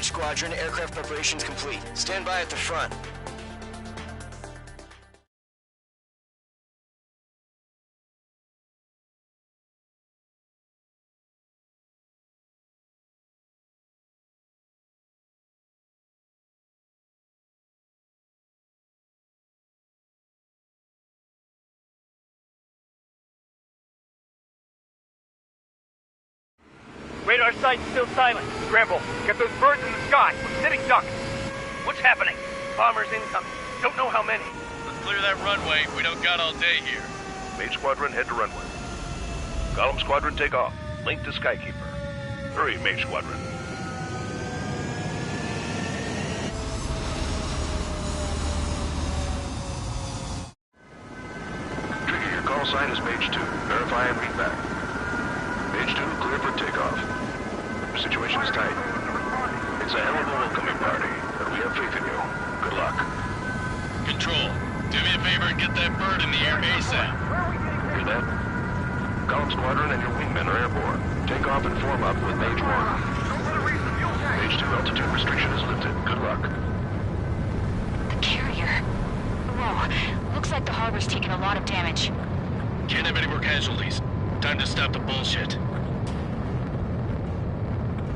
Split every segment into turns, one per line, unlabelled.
Mage Squadron, aircraft preparations complete. Stand by at the front.
Radar site's still silent. Scramble. Get those birds in the sky. We're sitting ducks. What's happening? Bombers incoming. Don't know how many.
Let's clear that runway. We don't got all day here.
Mage Squadron, head to runway. Column Squadron, take off. Link to Skykeeper. Hurry, Mage Squadron. Trigger, your call sign is Mage 2. Verify and read back. Mage 2, clear for takeoff. The situation is tight. It's a hell of a welcoming party, but we have faith in you. Good luck.
Control, do me a favor and get that bird in the air ASAP.
Hear that? Column Squadron and your wingmen are airborne. Take off and form up with Mage 1. Mage 2, altitude restriction is lifted. Good luck.
The carrier. Whoa, looks like the harbor's taken a lot of damage.
Can't have any more casualties. Time to stop the bullshit.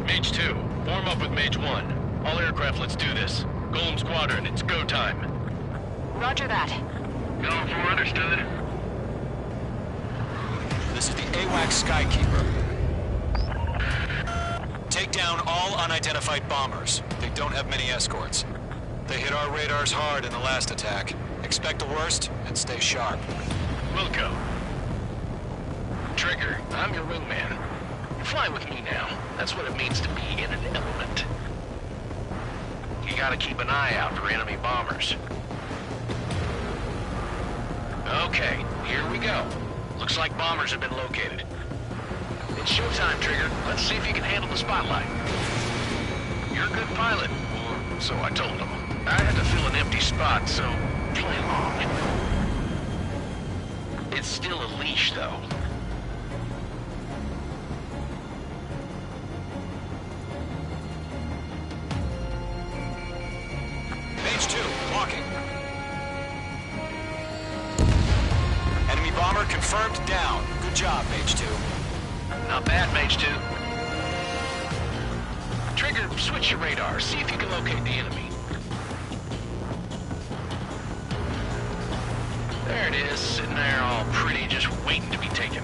Mage 2, form up with Mage 1. All aircraft, let's do this. Golem Squadron, it's go time.
Roger that.
Golem 4, understood.
This is the AWACS Skykeeper. Take down all unidentified bombers. They don't have many escorts. They hit our radars hard in the last attack. Expect the worst and stay sharp.
Wilco. Trigger, I'm your wingman. Fly with me now. That's what it means to be in an element. You gotta keep an eye out for enemy bombers. Okay, here we go. Looks like bombers have been located. It's showtime, Trigger. Let's see if you can handle the spotlight. You're a good pilot, or so I told him. I had to fill an empty spot, so play along. It's still a leash, though.
Mage 2, walking. Enemy bomber confirmed down. Good job, Mage 2.
Not bad, Mage 2. Trigger, switch your radar. See if you can locate the enemy. There it is, sitting there all pretty, just waiting to be taken.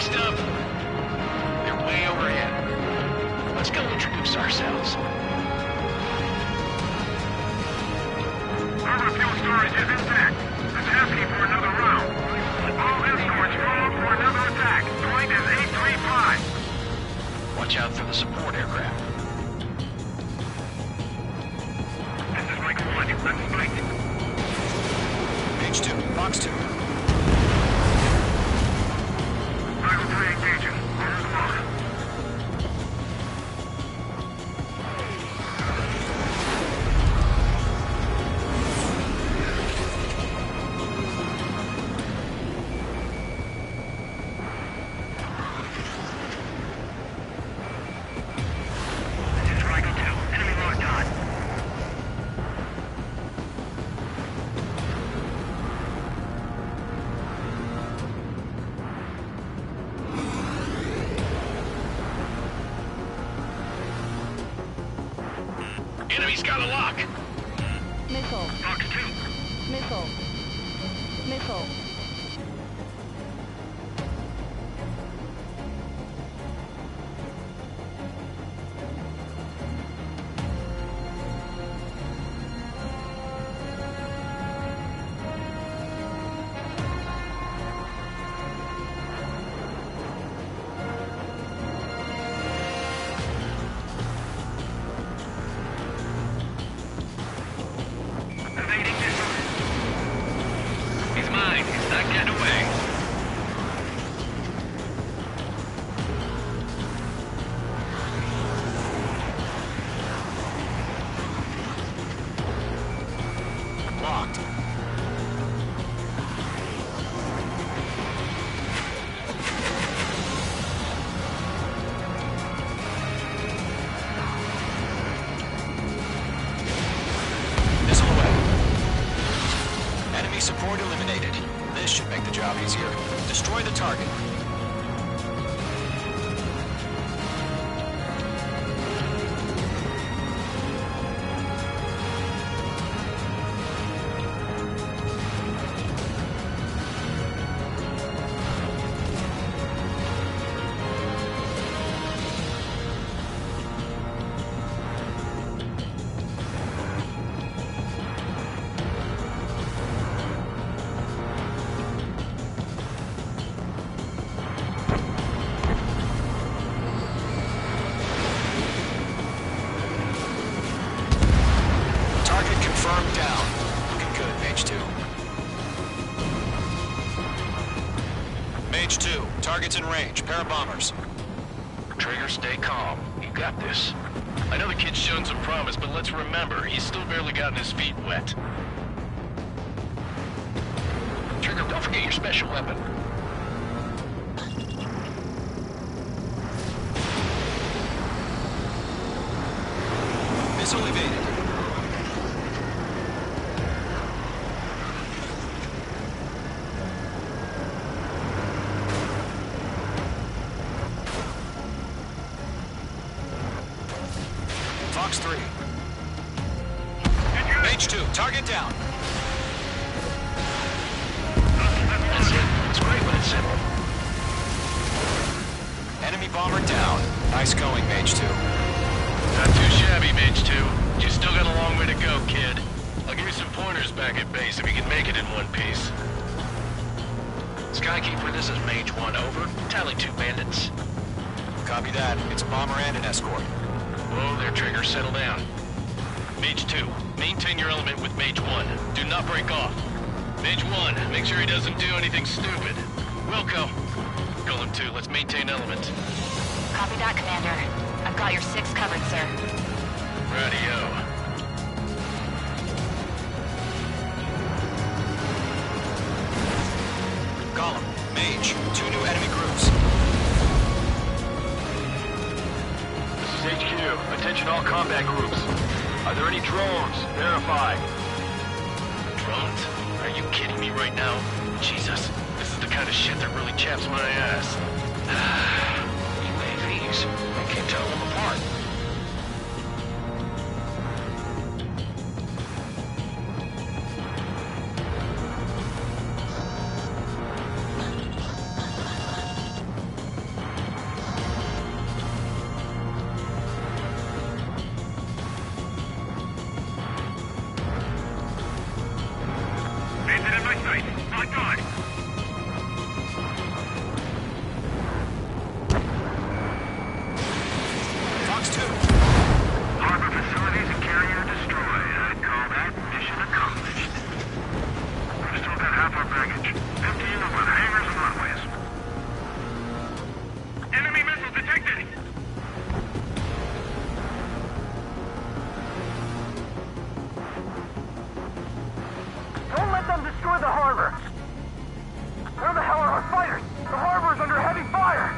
Up. They're way overhead. Let's go introduce ourselves.
Harbor fuel storage is intact. It's asking for another round. All escorts roll up for another attack. Point is 835.
Watch out for the support aircraft.
This is Michael 1. Let's fight.
Mage 2, Box 2.
Rival 3 engaging. Orders locked. This is Rival 2. Enemy locked on.
Enemy's got a lock.
Missile.
Box 2.
Missile. Missile.
should make the job easier. Destroy the target. Confirmed down. Looking good, Mage 2. Mage 2, target's in range. Pair of bombers.
Trigger, stay calm. You got this. I know the kid's shown some promise, but let's remember, he's still barely gotten his feet wet. Trigger, don't forget your special weapon.
Missile evaded. Fox 3. Mage 2, target down.
That's it. It's great when it's simple.
Enemy bomber down. Nice going, Mage 2.
Not too shabby, Mage 2. You still got a long way to go, kid. I'll give you some pointers back at base if you can make it in one piece. Skykeeper, this is Mage 1, over. Tally 2 bandits.
Copy that. It's a bomber and an escort.
Whoa there, Trigger. Settle down. Mage 2, maintain your element with Mage 1. Do not break off. Mage 1, make sure he doesn't do anything stupid. Wilco. Golem 2, let's maintain element.
Copy that, Commander. I've got your 6 covered, sir.
Radio.
Column, Mage, 2 new enemy groups.
HQ, attention all combat groups. Are there any drones? Verify.
Drones? Are you kidding me right now? Jesus, this is the kind of shit that really chaps my ass.
UAVs. I can't tell them apart.
Bandit in my sight. My God.
Fox 2.
Harbor facilities and carrier destroyed. I'd call that mission accomplished. We still got half our baggage. Emptying them on hangars and runways. Enemy missile detected!
Don't let them destroy the harbor! Where the hell are our fighters? The harbor is under heavy fire!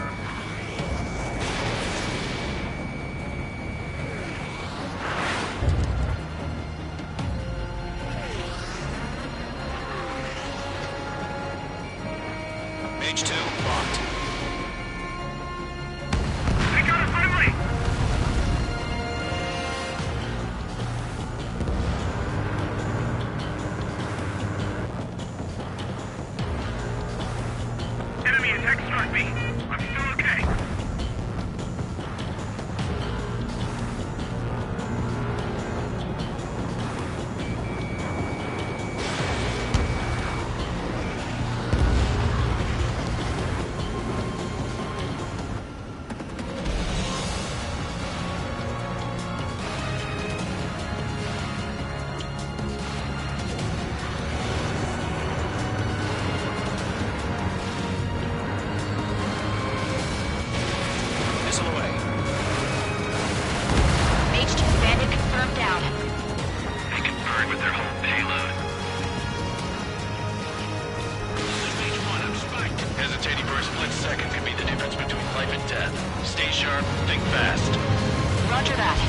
Mage 2, locked.
We got a friendly! Enemy attack struck me. I'm still okay.
Missile away.
Mage 2 bandit confirmed down.
They can burn with their whole payload. Mage 1, I'm spiked. Hesitating for a split second could be the difference between life and death. Stay sharp, think fast.
Roger that.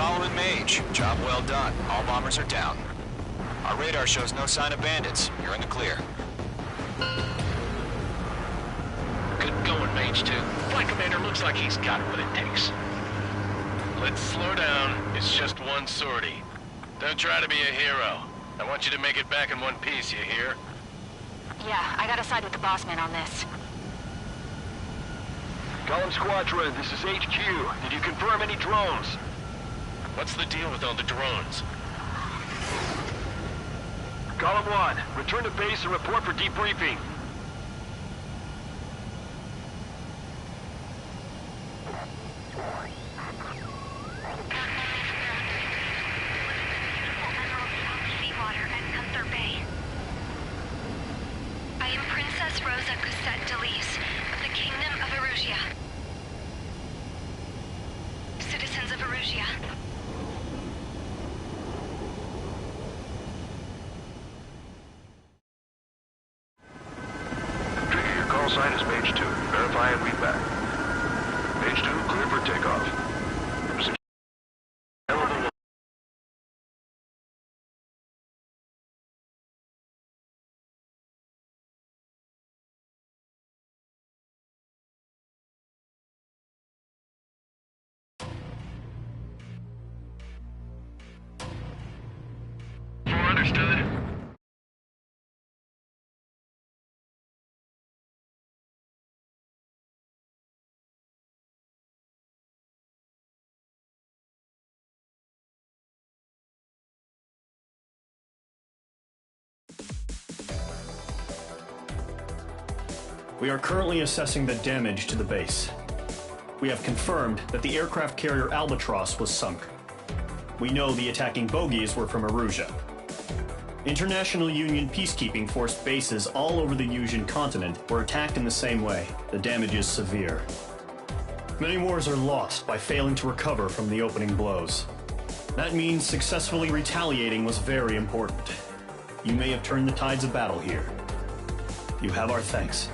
Solomon Mage. Job well done. All bombers are down. Our radar shows no sign of bandits. You're in the clear.
Good going, Mage 2. Flight Commander looks like he's got what it takes.
Let's slow down. It's just one sortie. Don't try to be a hero. I want you to make it back in one piece, you hear?
Yeah, I gotta side with the boss man on this.
Column Squadron, this is HQ. Did you confirm any drones? What's the deal with all the drones? Column 1, return to base and report for debriefing.
I am Princess Rosa Cosette Delise of the Kingdom of Erusia. Citizens of Erusia.
Trigger, your call sign is Mage 2. Verify and read back. Mage 2, clear for takeoff. Understood.
We are currently assessing the damage to the base. We have confirmed that the aircraft carrier Albatross was sunk. We know the attacking bogies were from Erusia. International Union peacekeeping force bases all over the Yusian continent were attacked in the same way. The damage is severe. Many wars are lost by failing to recover from the opening blows. That means successfully retaliating was very important. You may have turned the tides of battle here. You have our thanks.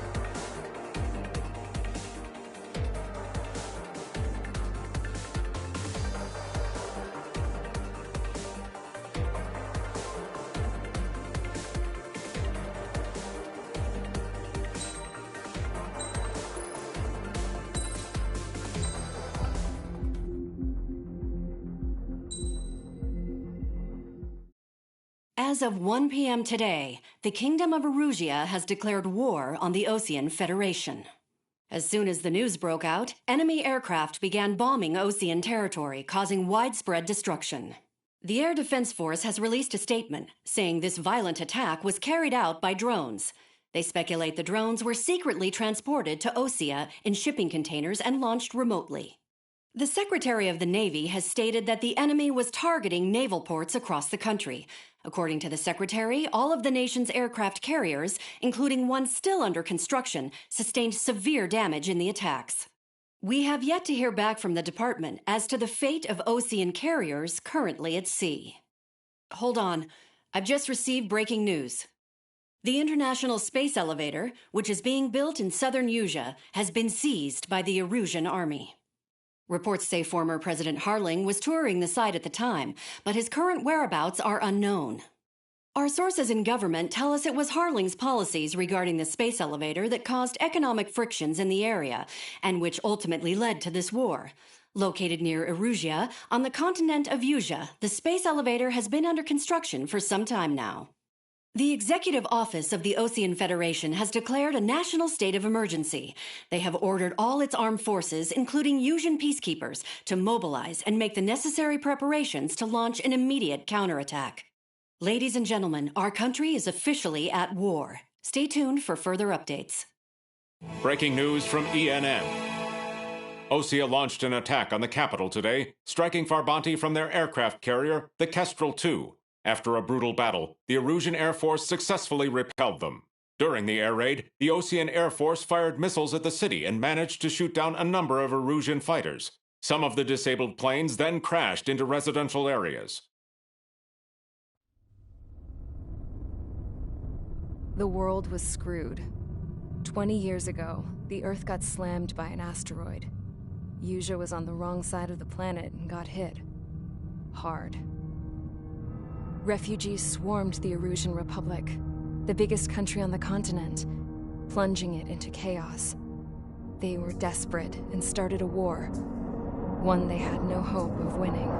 As of 1 p.m. today, the Kingdom of Erusia has declared war on the Osean Federation. As soon as the news broke out, enemy aircraft began bombing Osean territory, causing widespread destruction. The Air Defense Force has released a statement saying this violent attack was carried out by drones. They speculate the drones were secretly transported to Osea in shipping containers and launched remotely. The Secretary of the Navy has stated that the enemy was targeting naval ports across the country. According to the Secretary, all of the nation's aircraft carriers, including one still under construction, sustained severe damage in the attacks. We have yet to hear back from the department as to the fate of Osean carriers currently at sea. Hold on. I've just received breaking news. The International Space Elevator, which is being built in southern Yusia, has been seized by the Erusian army. Reports say former President Harling was touring the site at the time, but his current whereabouts are unknown. Our sources in government tell us it was Harling's policies regarding the space elevator that caused economic frictions in the area, and which ultimately led to this war. Located near Erusia, on the continent of Yusia, the space elevator has been under construction for some time now. The Executive Office of the Osean Federation has declared a national state of emergency. They have ordered all its armed forces, including Yusian peacekeepers, to mobilize and make the necessary preparations to launch an immediate counterattack. Ladies and gentlemen, our country is officially at war. Stay tuned for further updates.
Breaking news from ENN. Osea launched an attack on the capital today, striking Farbanti from their aircraft carrier, the Kestrel II. After a brutal battle, the Erusian Air Force successfully repelled them. During the air raid, the Osean Air Force fired missiles at the city and managed to shoot down a number of Erusian fighters. Some of the disabled planes then crashed into residential areas.
The world was screwed. 20 years ago, the Earth got slammed by an asteroid. Yusia was on the wrong side of the planet and got hit. hard. Refugees swarmed the Erusian Republic, the biggest country on the continent, plunging it into chaos. They were desperate and started a war, one they had no hope of winning.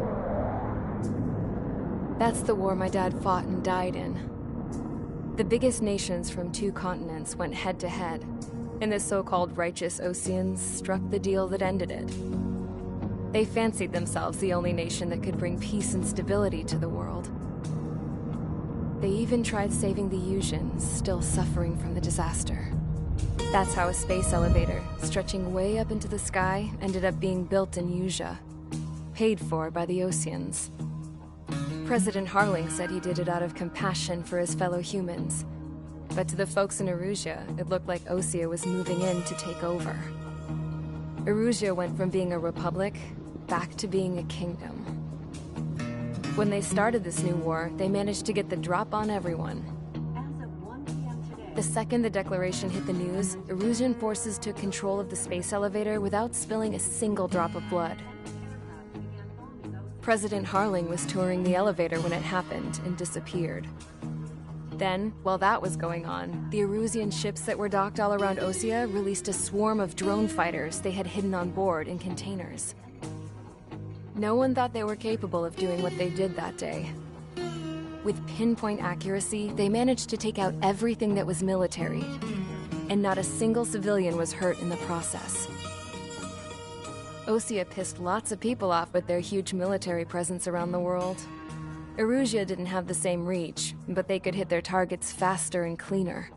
That's the war my dad fought and died in. The biggest nations from 2 continents went head-to-head, and the so-called righteous Oseans struck the deal that ended it. They fancied themselves the only nation that could bring peace and stability to the world. They even tried saving the Usians, still suffering from the disaster. That's how a space elevator, stretching way up into the sky, ended up being built in Usea, paid for by the Oseans. President Harling said he did it out of compassion for his fellow humans. But to the folks in Erusea, it looked like Osea was moving in to take over. Erusea went from being a republic back to being a kingdom. When they started this new war, they managed to get the drop on everyone. The second the declaration hit the news, Erusian forces took control of the space elevator without spilling a single drop of blood. President Harling was touring the elevator when it happened and disappeared. Then, while that was going on, the Erusian ships that were docked all around Osea released a swarm of drone fighters they had hidden on board in containers. No one thought they were capable of doing what they did that day. With pinpoint accuracy, they managed to take out everything that was military, and not a single civilian was hurt in the process. Osea pissed lots of people off with their huge military presence around the world. Erusea didn't have the same reach, but they could hit their targets faster and cleaner.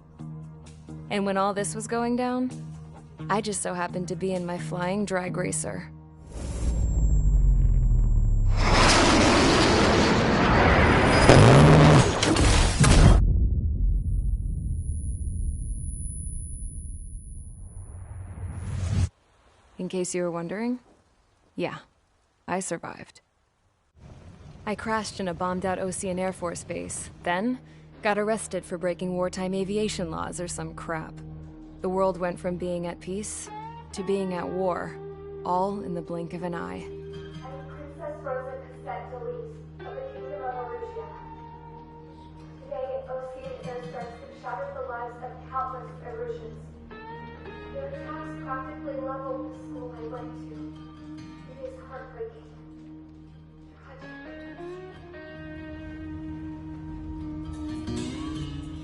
And when all this was going down, I just so happened to be in my flying drag racer. In case you were wondering, yeah, I survived. I crashed in a bombed-out Osean Air Force base, then got arrested for breaking wartime aviation laws or some crap. The world went from being at peace to being at war, all in the blink of an eye.
Princess Rosa Cassette Delise of the Kingdom of Erusea. Today, Osean airstrikes have shattered the lives of countless Erusians. Their attacks practically leveled the school I went to. It is heartbreaking.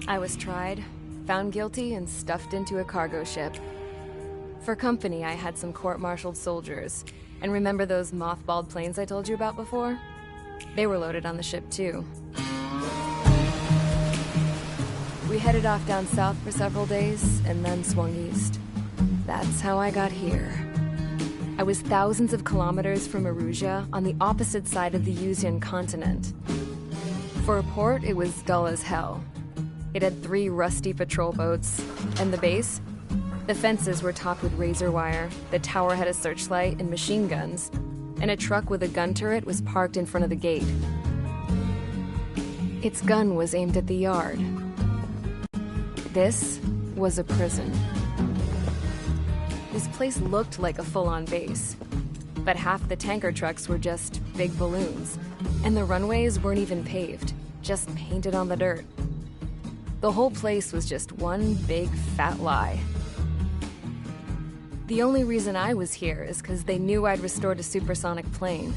I was tried, found guilty, and stuffed into a cargo ship. For company, I had some court-martialed soldiers. And remember those mothballed planes I told you about before? They were loaded on the ship, too. We headed off down south for several days, and then swung east. That's how I got here. I was thousands of kilometers from Erusea, on the opposite side of the Usian continent. For a port, it was dull as hell. It had 3 rusty patrol boats, and the base? The fences were topped with razor wire, the tower had a searchlight and machine guns, and a truck with a gun turret was parked in front of the gate. Its gun was aimed at the yard. This was a prison. This place looked like a full-on base, but half the tanker trucks were just big balloons, and the runways weren't even paved, just painted on the dirt. The whole place was just one big fat lie. The only reason I was here is because they knew I'd restored a supersonic plane.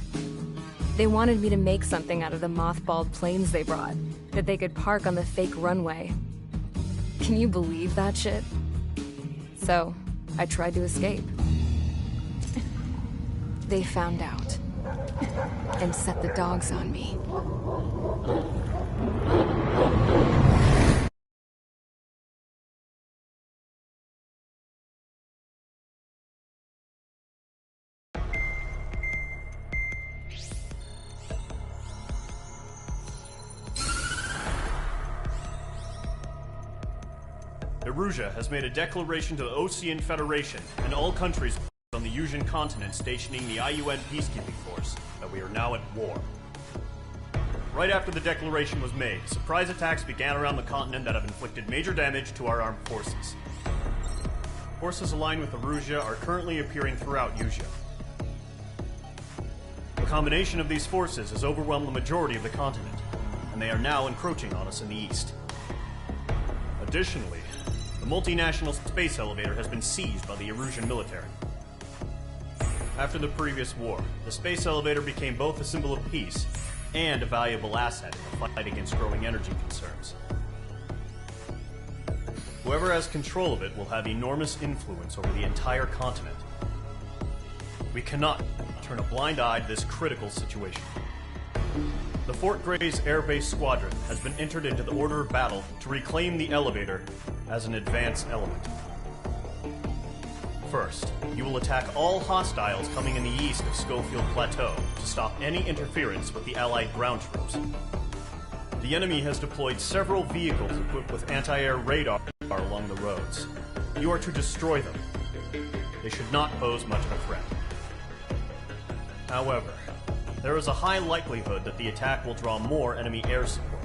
They wanted me to make something out of the mothballed planes they brought, that they could park on the fake runway. Can you believe that shit? So, I tried to escape. They found out, and set the dogs on me.
Erusea has made a declaration to the Osean Federation and all countries on the Usian continent stationing the IUN peacekeeping force that we are now at war. Right after the declaration was made, surprise attacks began around the continent that have inflicted major damage to our armed forces. Forces aligned with Erusea are currently appearing throughout Usea. The combination of these forces has overwhelmed the majority of the continent, and they are now encroaching on us in the east. Additionally, the multinational space elevator has been seized by the Erusian military. After the previous war, the space elevator became both a symbol of peace and a valuable asset in the fight against growing energy concerns. Whoever has control of it will have enormous influence over the entire continent. We cannot turn a blind eye to this critical situation. The Fort Gray's Air Base Squadron has been entered into the order of battle to reclaim the elevator as an advance element. First, you will attack all hostiles coming in the east of Schofield Plateau to stop any interference with the Allied ground troops. The enemy has deployed several vehicles equipped with anti-air radar along the roads. You are to destroy them. They should not pose much of a threat. However, there is a high likelihood that the attack will draw more enemy air support.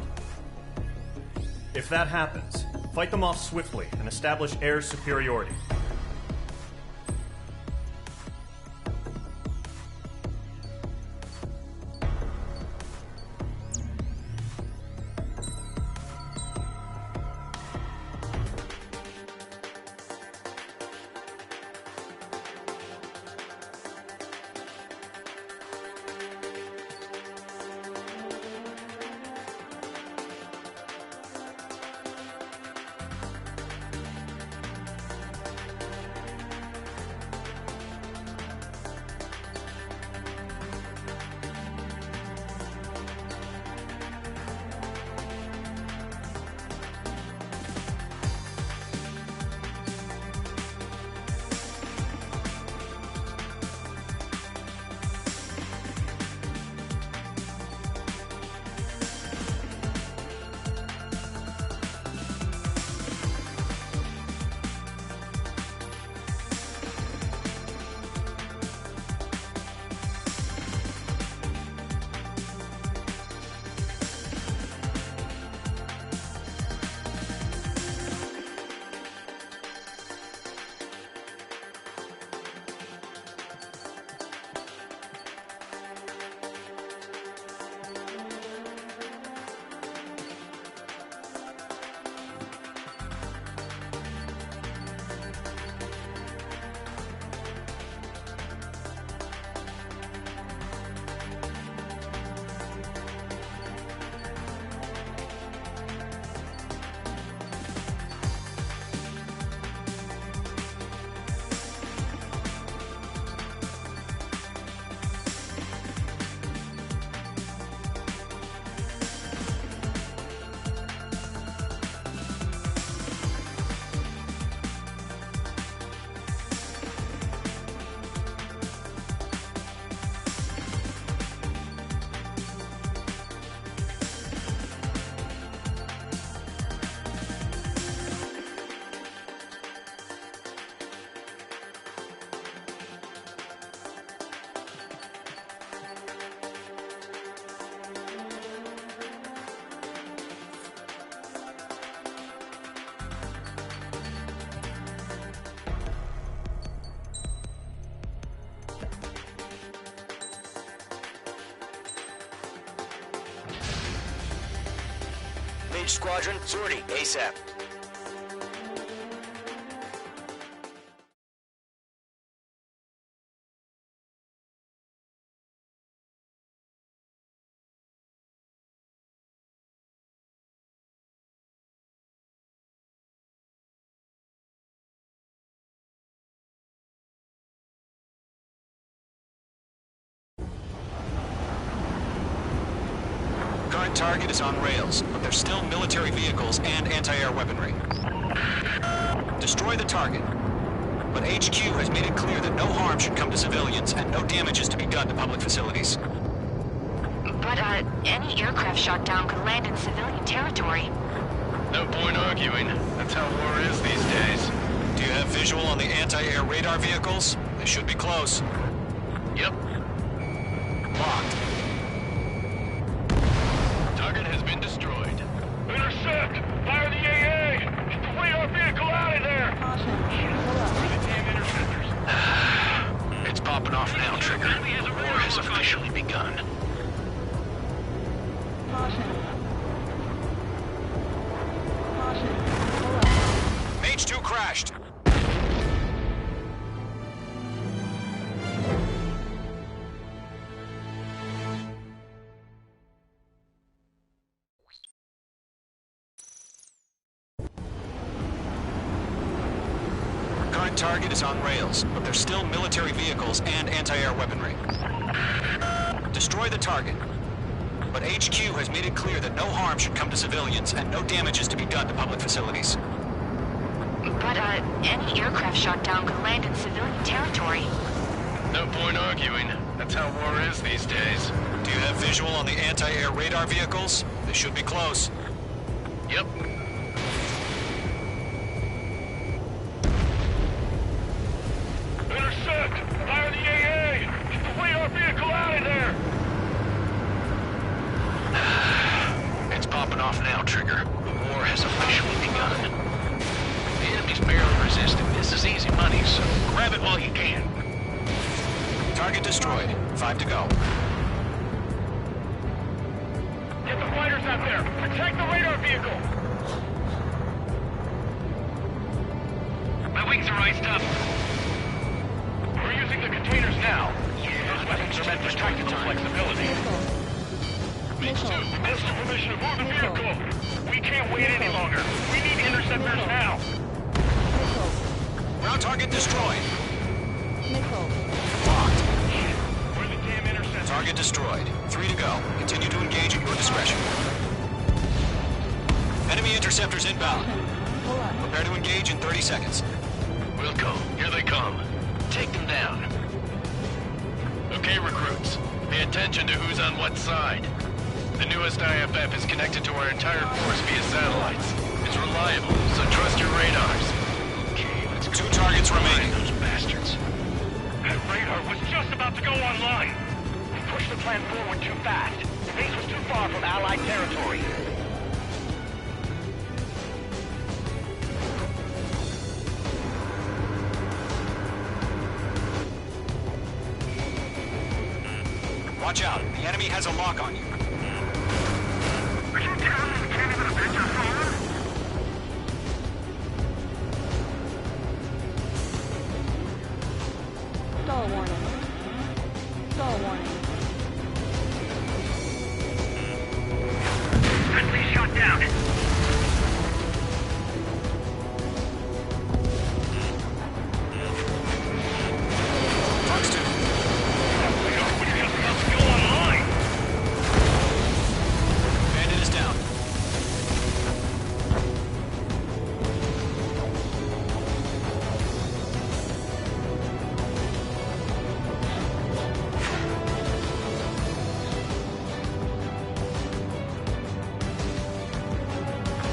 If that happens, fight them off swiftly and establish air superiority.
Mage Squadron, sortie, ASAP.
Current target is on rails, but there's still military vehicles and anti-air weaponry. Destroy the target. But HQ has made it clear that no harm should come to civilians and no damage is to be done to public facilities.
But, any aircraft shot down could land in civilian territory.
No point arguing. That's how war is these days.
Do you have visual on the anti-air radar vehicles? They should be close.
Yep.
Locked.
Target has been destroyed.
Intercept! Fire the AA! Get the radar vehicle out of there!
It's popping off now, Trigger. Or has officially begun.
Caution. Caution. Pull up.
Mage 2 crashed. Current target is on rails, but there's still military vehicles and anti-air weaponry. Destroy the target. But HQ has made it clear that no harm should come to civilians and no damage is to be done to public facilities.
But, any aircraft shot down could land in civilian territory.
No point arguing. That's how war is these days.
Do you have visual on the anti-air radar vehicles? They should be close.
Yep.
Intercept! Fire the AA! Get the radar vehicle out of there!
It's popping off now, Trigger. The war has officially begun. The enemy's barely resisting. This is easy money, so grab it while you can.
Target destroyed. 5 to go.
Get the fighters out there! Protect the radar vehicle! My wings are iced up. We're using the containers now. Those weapons are meant for tactical flexibility.
Missile.
Missed the permission to move the vehicle. We can't wait any longer. We need interceptors now.
Missile.
Ground target destroyed.
Missile.
Locked.
Where the damn interceptors?
Target destroyed. 3 to go. Continue to engage at your discretion. Enemy interceptors inbound.
Pull up.
Prepare to engage in 30 seconds.
Wilco, here they come. Take them down. Okay, recruits. Pay attention to who's on what side. The newest IFF is connected to our entire force via satellites. It's reliable, so trust your radars. Okay, let's go.
2 targets remaining.
Those bastards.
That radar was just about to go online. We pushed the plan forward too fast. The base was too far from Allied territory.
Watch out. The enemy has a lock on you.
Are you telling me we can't even avenge our fallen?
Stall warning. Stall warning.
Friendly shot down.
Fox 2. Bandit is down.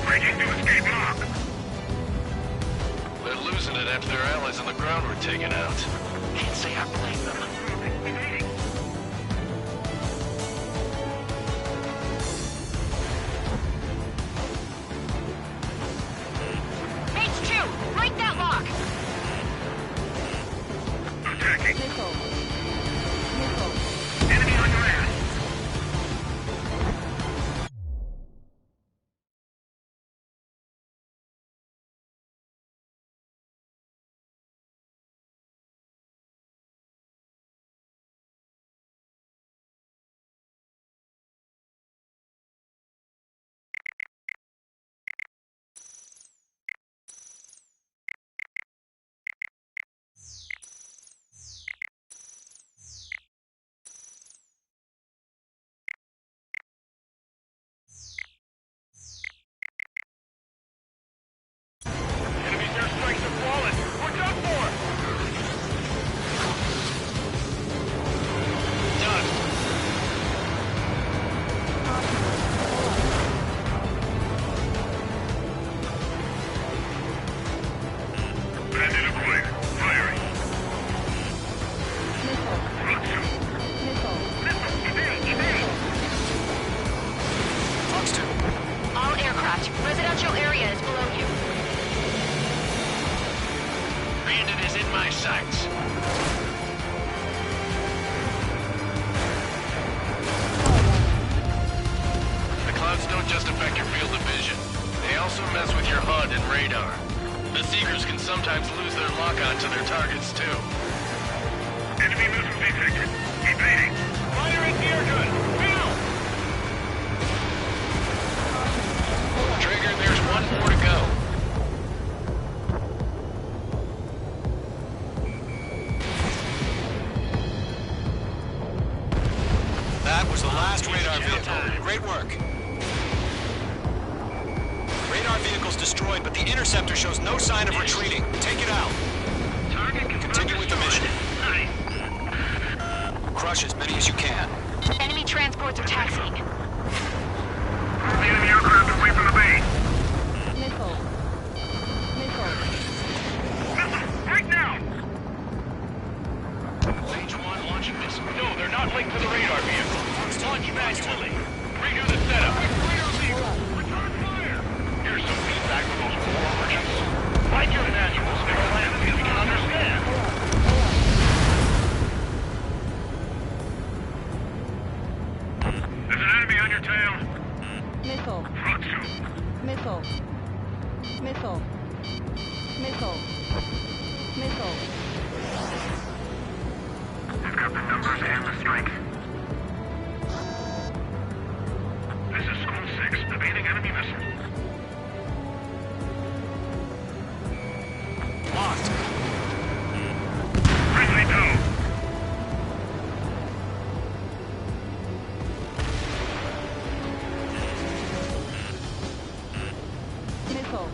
Breaking to escape lock.
They're losing it after their allies on the ground were taken out. Can't say I blame them.
Mage 2, break that lock!
Attacking.
Missile. Missile.
sometimes lose their lock-on to their targets, too.
Enemy missile detected. Evading.
Fire at the air gun! Now!
Trigger, there's one more to go.
That was the last radar vehicle. Great work. Radar vehicle's destroyed, but the interceptor shows no sign of retreating. Take it out. Continue with the mission. Crush as many as you can.
Enemy transports are taxiing.
Pull the enemy aircraft away from the base.
Missile. Missile.
Missile, right now!
Stage 1 launching missile.
No, they're not linked to the radar vehicle. Launch manually. Redo the setup.
Return fire!
Here's some feedback from those war merchants. Find your manuals and plan so we can understand.
There's an enemy on your tail.
Missile.
Front two.
Missile. Missile. Missile. Missile.
I've got the numbers and the strength. This is School 6, evading enemy missile.
Locked.
Friendly go.
Missile.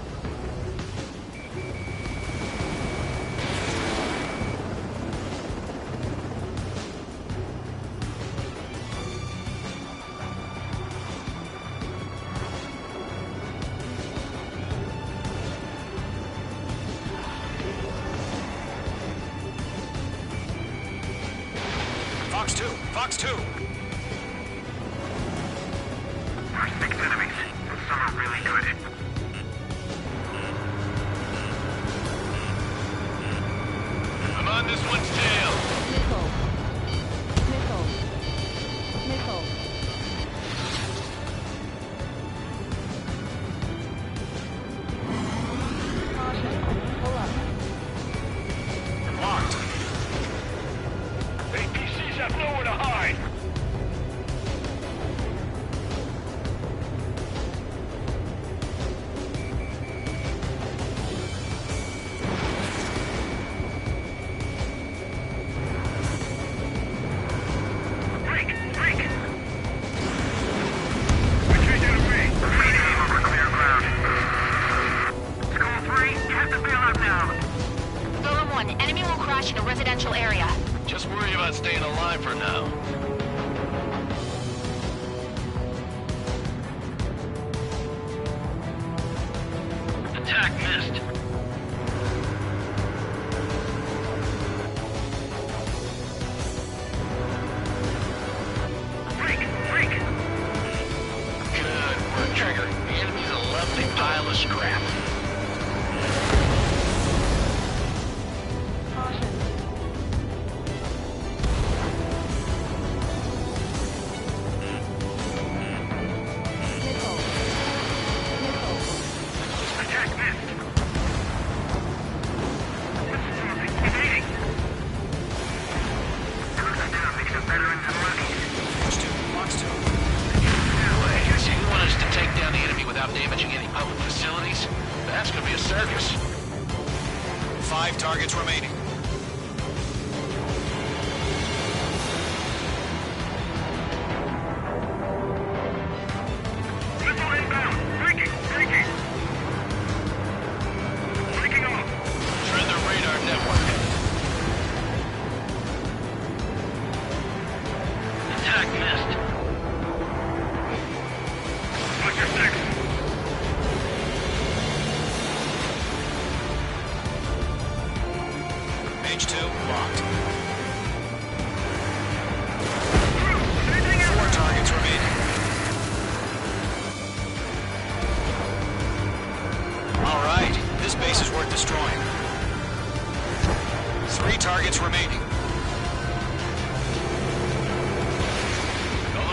Fox 2. Fox 2.
Our 6 enemies. Some are really good.
I'm on this one's tail.
Missile. Missile. Missile. Caution. Pull up.
Locked.
APCs have nowhere to hide.
Break! Break! Retreat enemy! Immediately over clear ground. School 3, have to bail out now.
Golem 1, enemy will crash in a residential area.
Just worry about staying alive for now.
Attack missed.
Break! Break!
Good work, Trigger. The enemy's a lovely pile of scrap.
Caution. Missile. Missile.
Attack missed. Evading. Down makes them veterans and rookies.
Fox 2. Fox 2.
So you want us to take down the enemy without damaging any public facilities? That's gonna be a circus.
5 targets remaining.
Missile inbound. Breaking! Breaking! Breaking off.
Tread the radar network.
Attack missed.
Watch your 6.
Page 2. Locked.
Anything
4
else?
targets remaining. All right. This base is worth destroying. 3 targets remaining.
Golem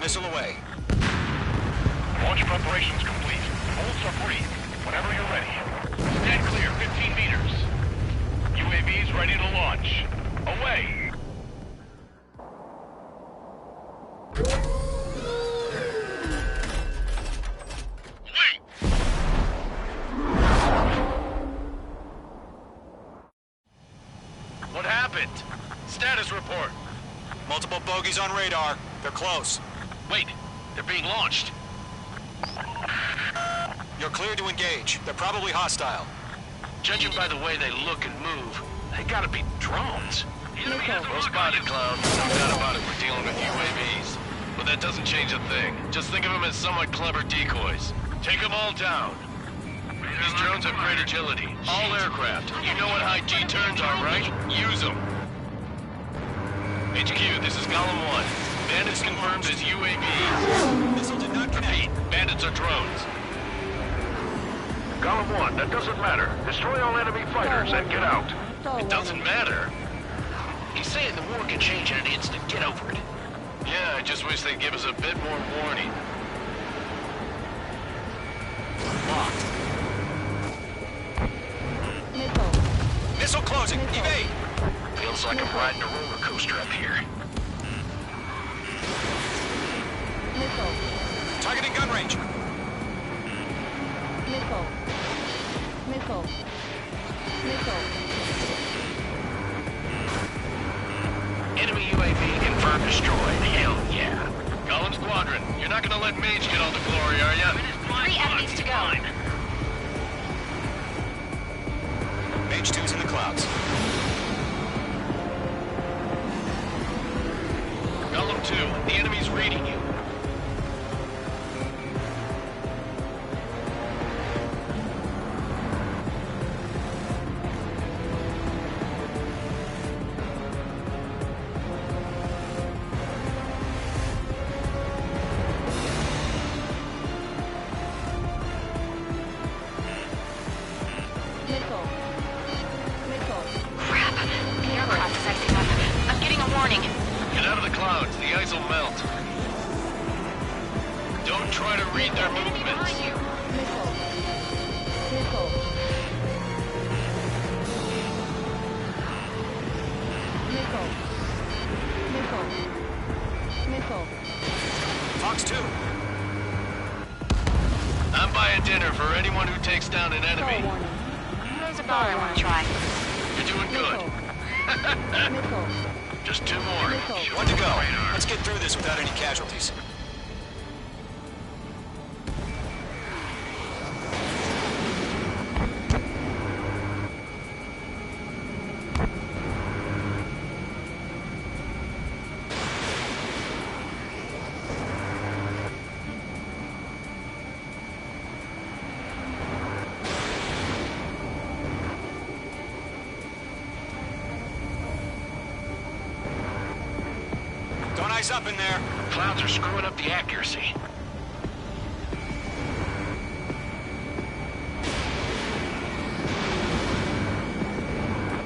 Missile away.
Launch preparations complete. Bolts are free. Whenever you're ready.
Stand clear, 15 meters. UAVs ready to launch. Away!
What happened? Status report.
Multiple bogies on radar. They're close.
Wait, they're being launched.
You're clear to engage. They're probably hostile.
Judging by the way they look and move, they gotta be drones. Well spotted, Clown. No doubt about it, we're dealing with UAVs. But that doesn't change a thing. Just think of them as somewhat clever decoys. Take them all down. These drones have great agility. All aircraft. You know what high G turns are, right? Use them. HQ, this is Column 1. Bandits confirmed as UAVs.
Missile did not connect.
Repeat, bandits are drones.
Column 1, that doesn't matter. Destroy all enemy fighters and get out.
It doesn't matter. He's saying the war can change in an instant. Get over it. Yeah, I just wish they'd give us a bit more warning.
Locked.
Missile.
Missile closing. Evade.
Feels like I'm riding a roller coaster up here.
Missile.
Targeting gun range.
Missile. Missile. Missile.
Enemy UAV confirmed destroyed. Hell yeah.
Column Squadron, you're not gonna let Mage get all the glory, are ya?
3 enemies to go.
Mage 2's in the clouds.
Column 2, the enemy's reading you.
Missile. Missile.
Crap. The aircraft is icing up. I'm getting a warning.
Get out of the clouds, the ice will melt. Don't try to read their
Enemy
movements.
behind you.
Missile. Missile. Missile. Missile. Missile.
Fox 2.
I'm buying dinner for anyone who takes down an
Star
enemy.
warning.
There's a boat I want to try.
You're doing good.
Missile. Missile.
Just 2 more.
Missile.
One to go. Let's get through this without any casualties. Don't ice up in there.
Clouds are screwing up the accuracy.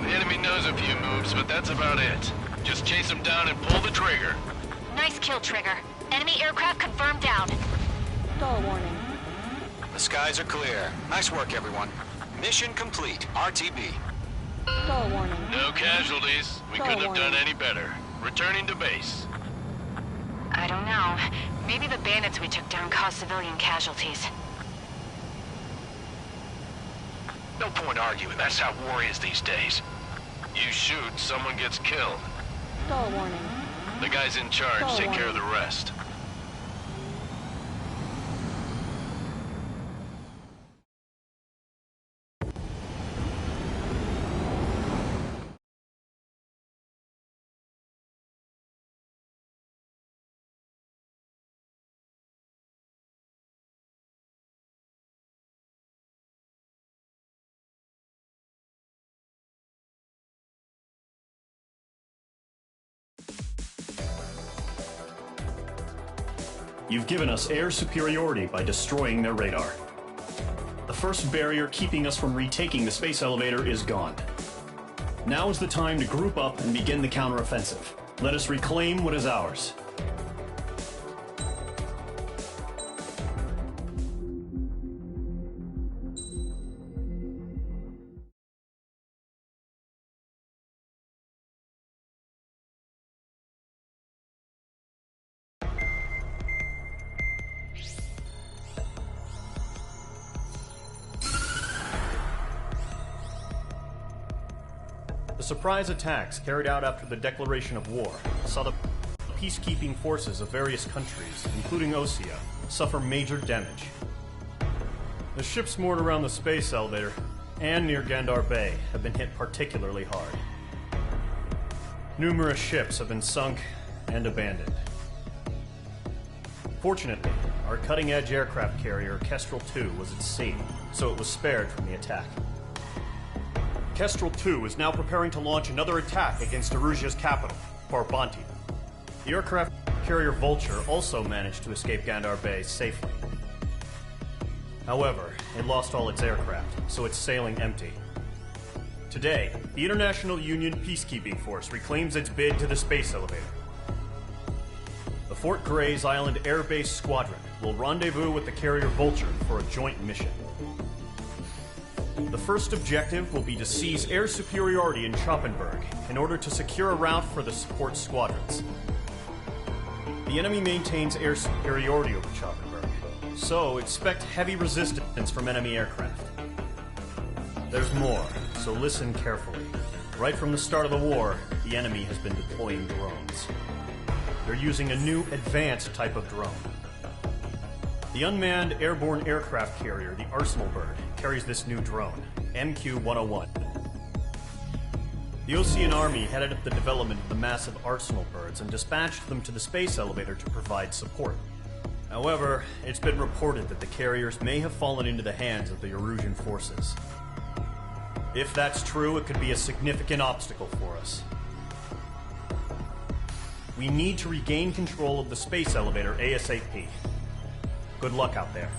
The enemy knows a few moves, but that's about it. Just chase them down and pull the trigger.
Nice kill, Trigger. Enemy aircraft confirmed down.
Star warning.
The skies are clear. Nice work, everyone. Mission complete. RTB.
Star warning.
No casualties. We couldn't have done any better. Returning to base.
I don't know. Maybe the bandits we took down caused civilian casualties.
No point arguing. That's how war is these days. You shoot, someone gets killed.
Star warning.
The guys in charge take care of the rest.
You've given us air superiority by destroying their radar. The first barrier keeping us from retaking the space elevator is gone. Now is the time to group up and begin the counteroffensive. Let us reclaim what is ours. surprise attacks carried out after the declaration of war saw the peacekeeping forces of various countries, including Osea, suffer major damage. The ships moored around the space elevator and near Gandar Bay have been hit particularly hard. Numerous ships have been sunk and abandoned. Fortunately, our cutting-edge aircraft carrier, Kestrel 2, was at sea, so it was spared from the attack. Kestrel 2 is now preparing to launch another attack against Erusia's capital, Farbanti. The aircraft carrier Vulture also managed to escape Gandar Bay safely. However, it lost all its aircraft, so it's sailing empty. Today, the International Union Peacekeeping Force reclaims its bid to the space elevator. The Fort Gray's Island Air Base Squadron will rendezvous with the carrier Vulture for a joint mission. The first objective will be to seize air superiority in Schoppenberg in order to secure a route for the support squadrons. The enemy maintains air superiority over Schoppenberg, so expect heavy resistance from enemy aircraft. There's more, so listen carefully. Right from the start of the war, the enemy has been deploying drones. They're using a new, advanced type of drone. The unmanned airborne aircraft carrier, the Arsenal Bird, carries this new drone, MQ-101. The Osean Army headed up the development of the massive Arsenal Birds and dispatched them to the space elevator to provide support. However, it's been reported that the carriers may have fallen into the hands of the Erusian forces. If that's true, it could be a significant obstacle for us. We need to regain control of the space elevator ASAP. Good luck out there.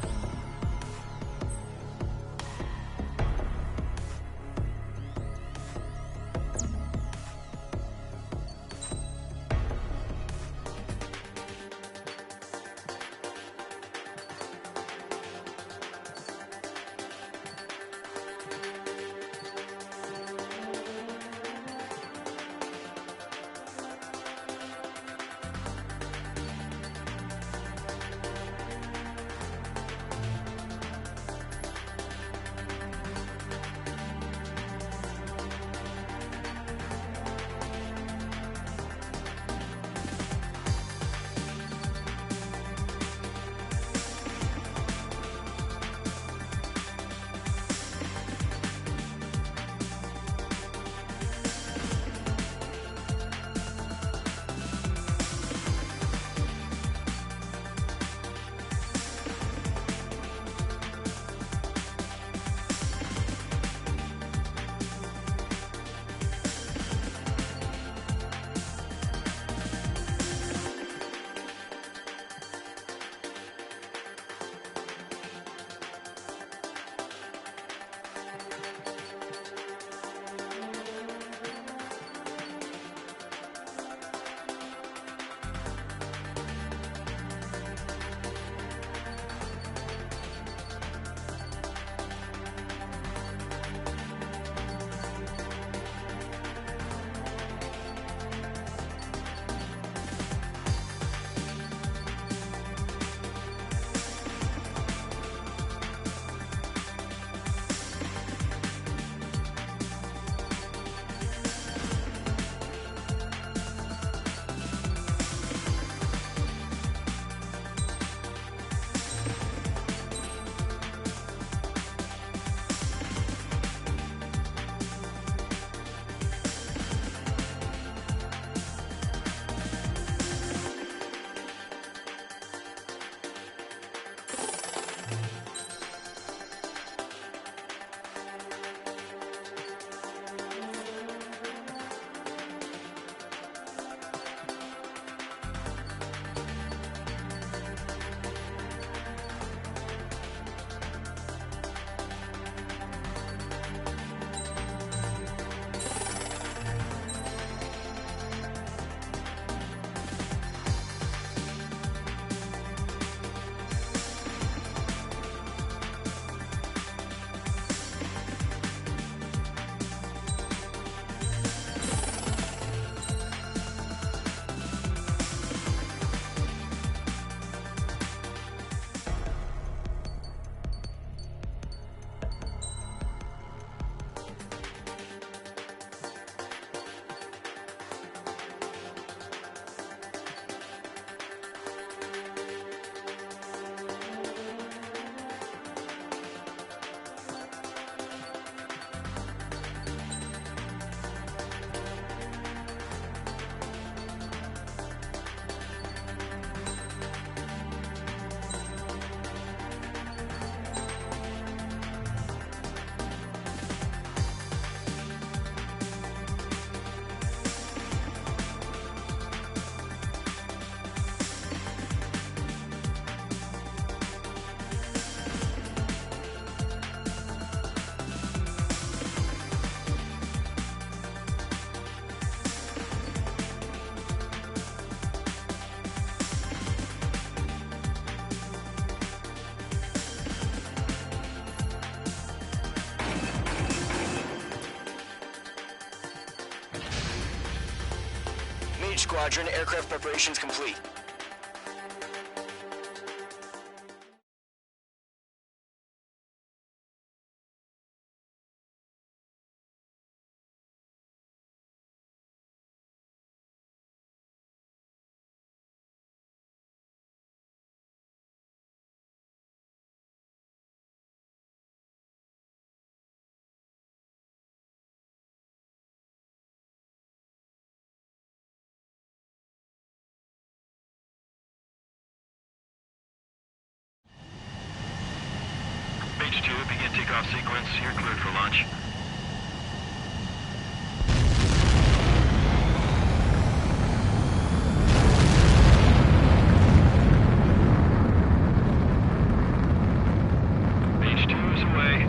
Squadron, aircraft preparations complete.
H2, begin takeoff sequence. You're cleared for launch. H2 is away.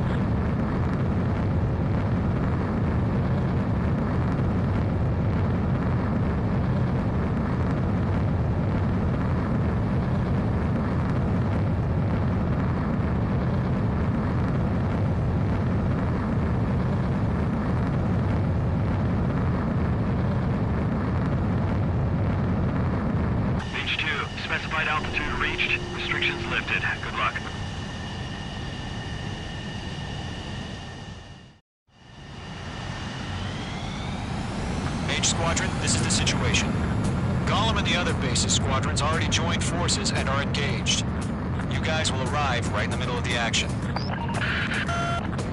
H2, specified altitude reached. Restrictions lifted. Good luck.
Mage Squadron, this is the situation. Gollum and the other bases squadrons already joined forces and are engaged. You guys will arrive right in the middle of the action.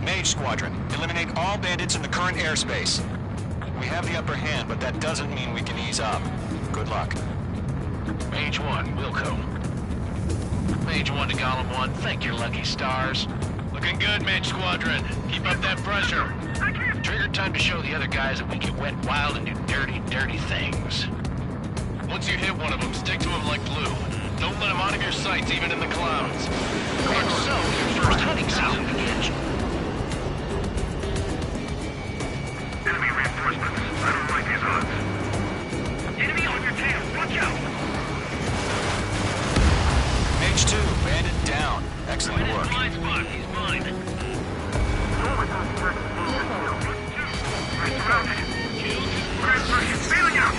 Mage Squadron, eliminate all bandits in the current airspace. We have the upper hand, but that doesn't mean we can ease up. Good luck.
Mage 1, Wilco. Mage 1 to Gollum 1, thank your lucky stars. Looking good, Mage Squadron. Keep up that pressure. Trigger time to show the other guys that we get wet wild and do dirty, dirty things. Once you hit one of them, stick to him like glue. Don't let him out of your sights, even in the clouds. And so, your first hunting season begins.
Enemy reinforcements. I don't like these odds. Enemy on your tail. Watch out.
Mage 2, bandit down. Excellent work.
Blind spot. He's mine. Failing out.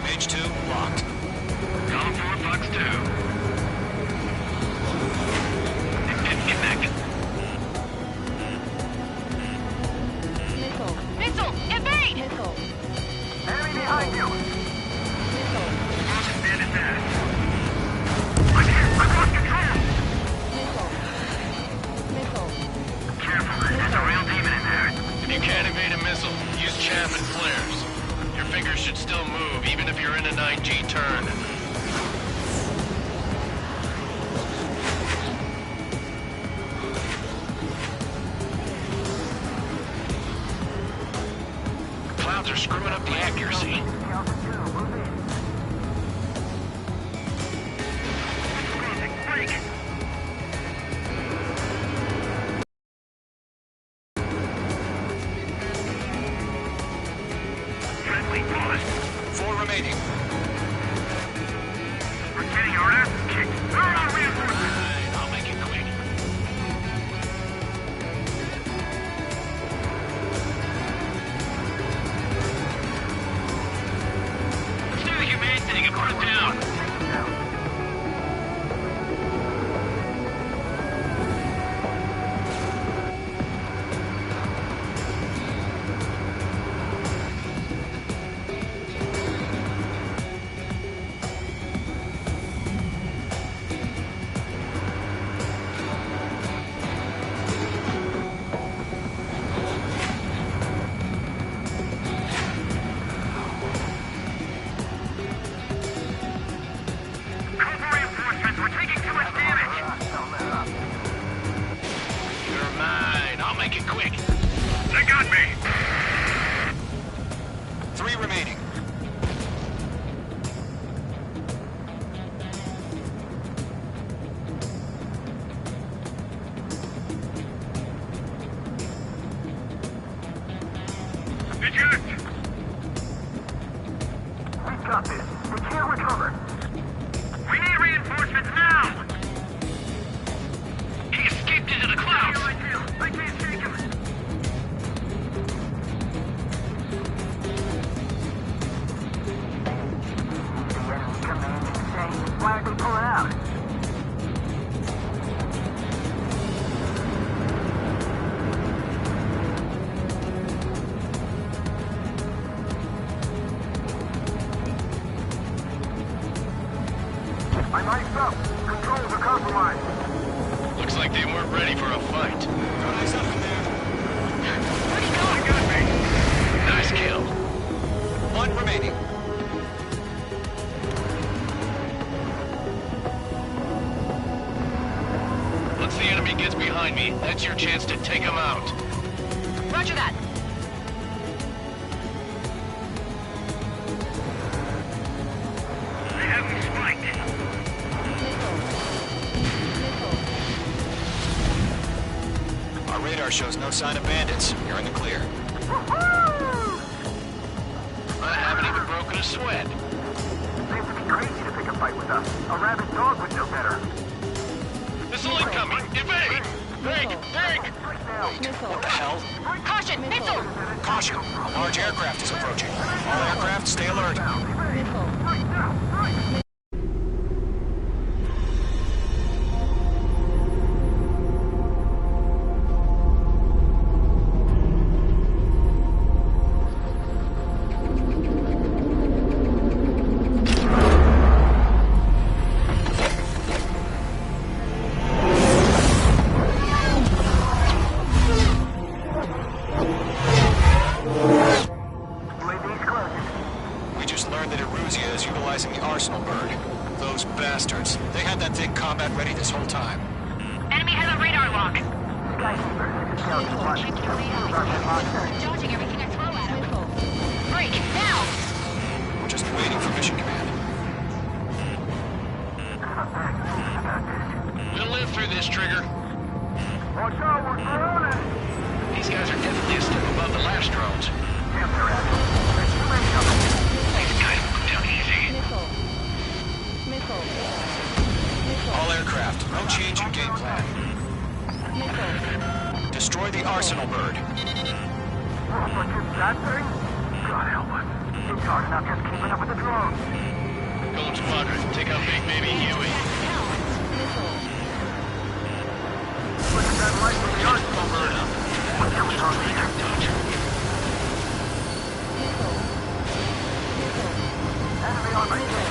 Mage 2, locked.
Column 4, Fox 2. Get back.
Missile.
Missile! Evade!
Missile.
Enemy behind you.
Missile.
Stand it back. I've lost control.
Missile. Missile.
Careful, there's a real demon in there.
If you can't evade a missile, use chaff and flares. Your fingers should still move, even if you're in a 9G turn. Clouds are screwing up the accuracy.
Break. Friendly lost.
4 remaining.
We're getting our ass kicked. Throw out reinforcements.
Fine, I'll make it quick.
Let's do the humane thing and put it down. Cobra reinforcements. We're taking too much damage.
You're mine. I'll make it quick.
They got me.
3 remaining.
Eject. We've got this. We can't recover. We need reinforcements now. He escaped into the clouds.
ready for a fight.
Eyes up in there.
Where'd he go?
You got me.
Nice kill.
One remaining.
Once the enemy gets behind me, that's your chance to take him out.
Roger that.
They have me spiked.
Our radar shows no sign of bandits. You're in the clear.
I haven't even broken a sweat.
Seems to be crazy to pick a fight with us. A rabid dog would know better.
Missile incoming! Evade! Break! Break!
What the hell?
Caution! Missile!
Caution! A large aircraft is approaching. All aircraft, stay alert. We just learned that Eruzia is utilizing the Arsenal bird. Those bastards. They had that thing combat ready this whole time.
Enemy has a radar lock. Dodging everything I throw at him. Break! Now!
We're just waiting for mission command.
We'll live through this, Trigger.
Watch out, we're surrounded.
These guys are definitely a step above the last drones.
Damn, they're at us. There's too many of them.
These guys will go down easy.
All aircraft, no change in game plan. Destroy the Arsenal bird.
What is that thing? God help us. It's hard enough just keeping up with the drones.
Golem Squadron, take out Big Baby Huey.
Look at that light from the Arsenal bird. What can we do? Enemy on my tail.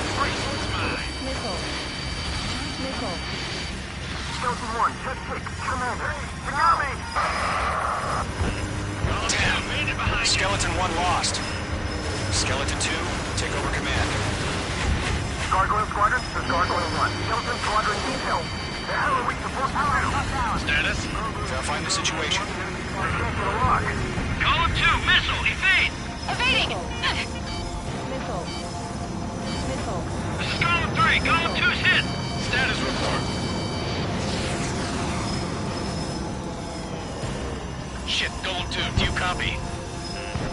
Skeleton 1, check 6, Commander. You got me!
Damn! Skeleton 1 lost. Skeleton 2, take over command.
Gargoyle Squadron, this is Gargoyle 1. Skeleton Squadron detail. The hell are we supposed to do?
Status?
Verifying the situation.
I can't get a lock.
Column 2, missile, evade!
Evading!
This is column 3, column 2's hit!
Status report. Shit, Golem 2, do you copy?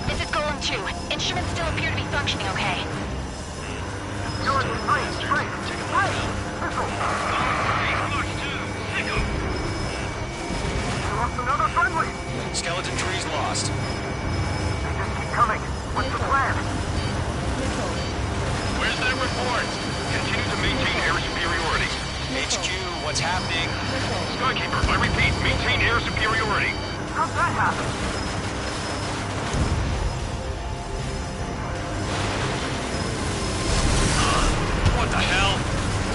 This is Golem 2. Instruments still appear to be functioning okay.
Skeleton 3, straight. Hey! Missile! We lost another friendly!
Skeleton 3's lost.
They just keep coming. What's the plan?
Where's that report?
Continue to maintain air superiority.
HQ, what's happening?
Skykeeper, I repeat, maintain air superiority.
How'd that happen?
What the hell?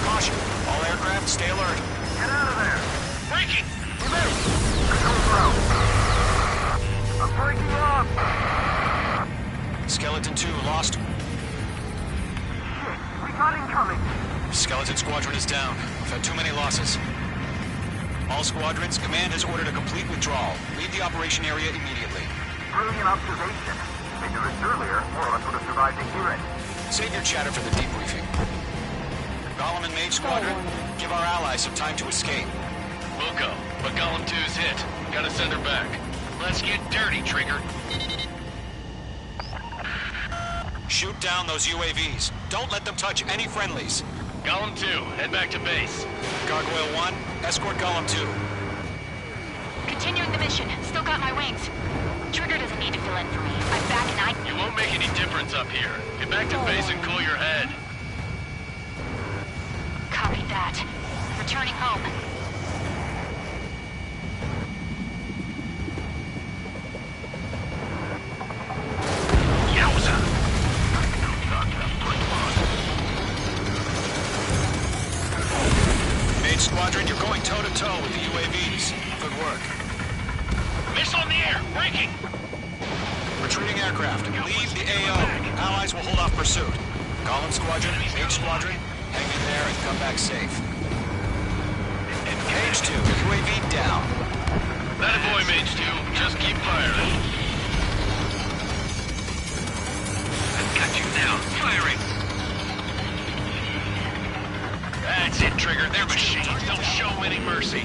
Caution. All aircraft, stay alert.
Get out of there!
Breaking!
Controls are out. I'm breaking up!
Skeleton 2 lost.
Shit, we got incoming!
Skeleton Squadron is down. We've had too many losses. All squadrons, command has ordered a complete withdrawal. Leave the operation area immediately.
Brilliant observation. If they knew this earlier, more of us would have survived to hear it.
Save your chatter for the debriefing. Golem and Mage Squadron, give our allies some time to escape.
We'll go, but Golem 2's hit. Gotta send her back. Let's get dirty, Trigger.
Shoot down those UAVs. Don't let them touch any friendlies.
Golem 2, head back to base.
Gargoyle 1, escort Golem 2.
Continuing the mission. Still got my wings. Trigger doesn't need to fill in for me. I'm back and I...
You won't make any difference up here. Get back to base and cool your head.
Copy that. Returning home.
Yowza!
Mage Squadron, you're going toe-to-toe with the UAVs. For aircraft. Leave the AO. Allies will hold off pursuit. Column Squadron, Mage Squadron, hang in there and come back safe. Engage 2, UAV down.
That boy, Mage 2. Just keep firing. I've got you now. Firing. That's it, Trigger. They're machines. Don't show them any mercy.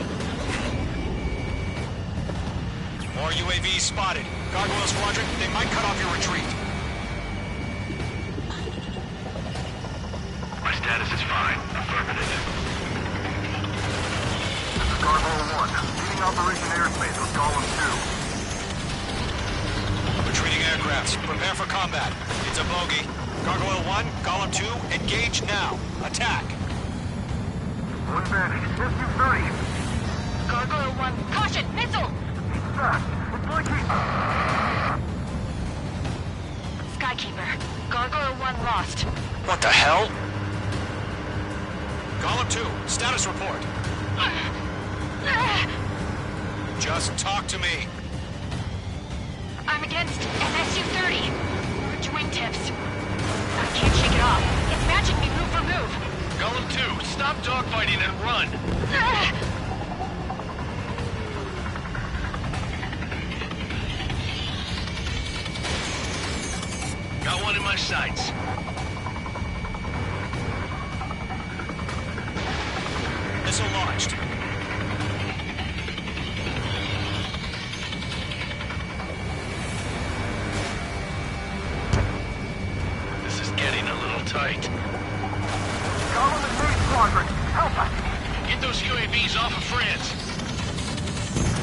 More UAVs spotted. Gargoyle Squadron, they might cut off your retreat.
My status is fine. Affirmative. This is Gargoyle 1. Leading Operation Airspace with Column 2.
Retreating aircrafts, prepare for combat. It's a bogey. Gargoyle 1, Column 2, engage now. Attack.
One advantage. SU-30.
Gargoyle 1, caution, missile!
It's like
Skykeeper, Gargoyle 1 lost.
What the hell? Column 2, status report. Just talk to me.
I'm against an SU-30. Large wingtips. I can't shake it off. It's matching me move for move.
Column 2, stop dogfighting and run. Got one in my sights.
Missile launched.
This is getting a little tight.
Column and Mage Squadron. Help us.
Get those UAVs off of France.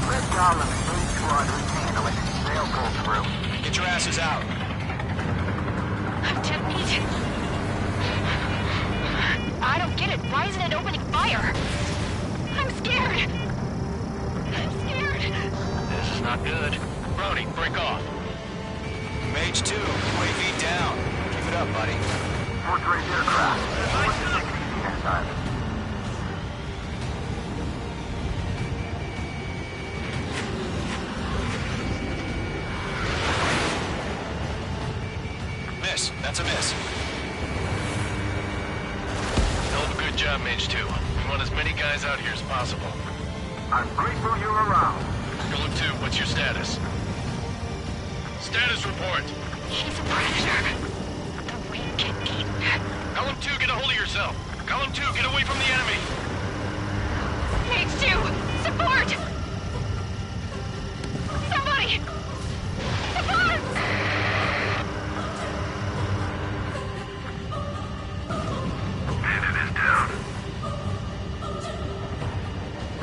Red Column and Mage Squadron handle it. They'll go through.
Get your asses out.
I'm dead beat. I don't get it. Why isn't it opening fire? I'm scared. I'm scared.
This is not good. Brody, break off.
Mage 2, UAV down. Keep it up, buddy.
Fourth-rate aircraft. Take it easy next time.
Miss. That's a miss.
Hell of a good job, Mage 2. We want as many guys out here as possible.
I'm grateful you're around.
Column 2, what's your status? Status report.
He's a predator. The weak get eaten.
Column 2, get a hold of yourself. Column 2, get away from the enemy.
Mage 2, support! Somebody! Support!
Bandit is down.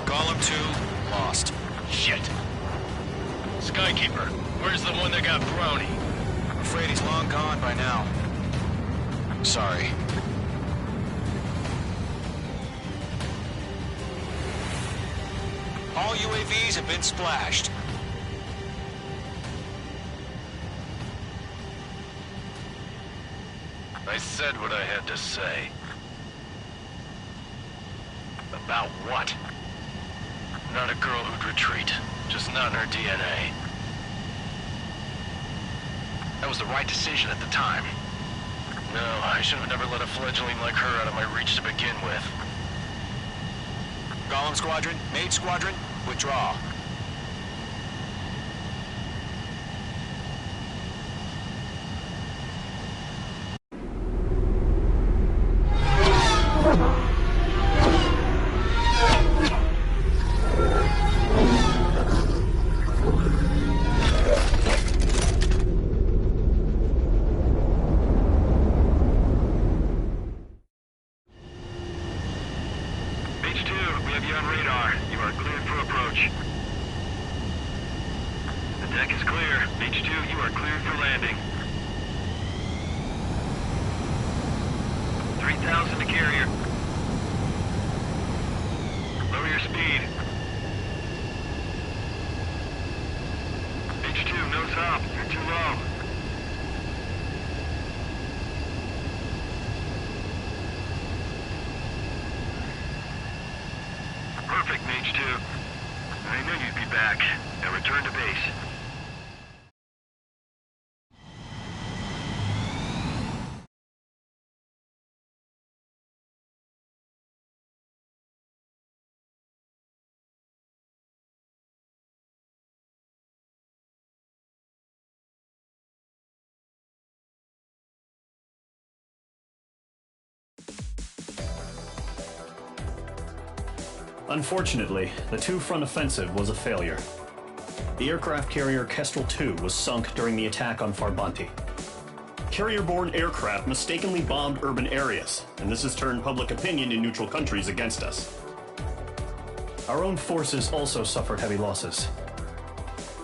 Column 2, lost.
Shit. Skykeeper, where's the one that got Brownie?
I'm afraid he's long gone by now. Sorry. All UAVs have been splashed.
I said what I had to say. About what? Not a girl who'd retreat. Just not in her DNA. That was the right decision at the time. No, I should have never let a fledgling like her out of my reach to begin with.
Golem Squadron, Mage Squadron, withdraw.
Perfect, Mage 2. I knew you'd be back. Now return to base.
Unfortunately, the two-front offensive was a failure. The aircraft carrier Kestrel II was sunk during the attack on Farbanti. Carrier-borne aircraft mistakenly bombed urban areas, and this has turned public opinion in neutral countries against us. Our own forces also suffered heavy losses.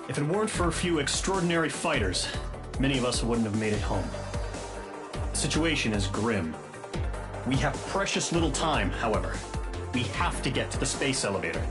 If it weren't for a few extraordinary fighters, many of us wouldn't have made it home. The situation is grim. We have precious little time, however. We have to get to the space elevator.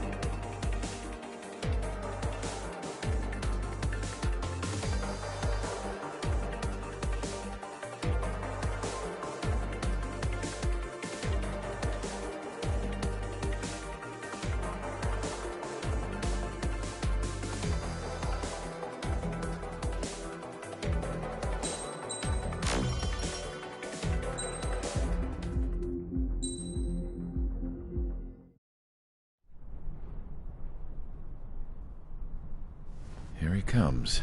Here he comes.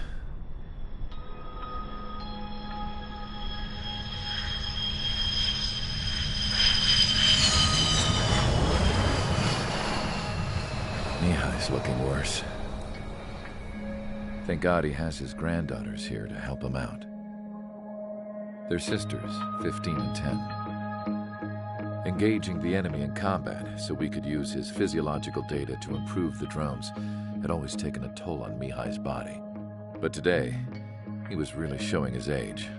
Mihai's looking worse. Thank God he has his granddaughters here to help him out. They're sisters, 15 and 10. Engaging the enemy in combat so we could use his physiological data to improve the drones had always taken a toll on Mihai's body. But today, he was really showing his age.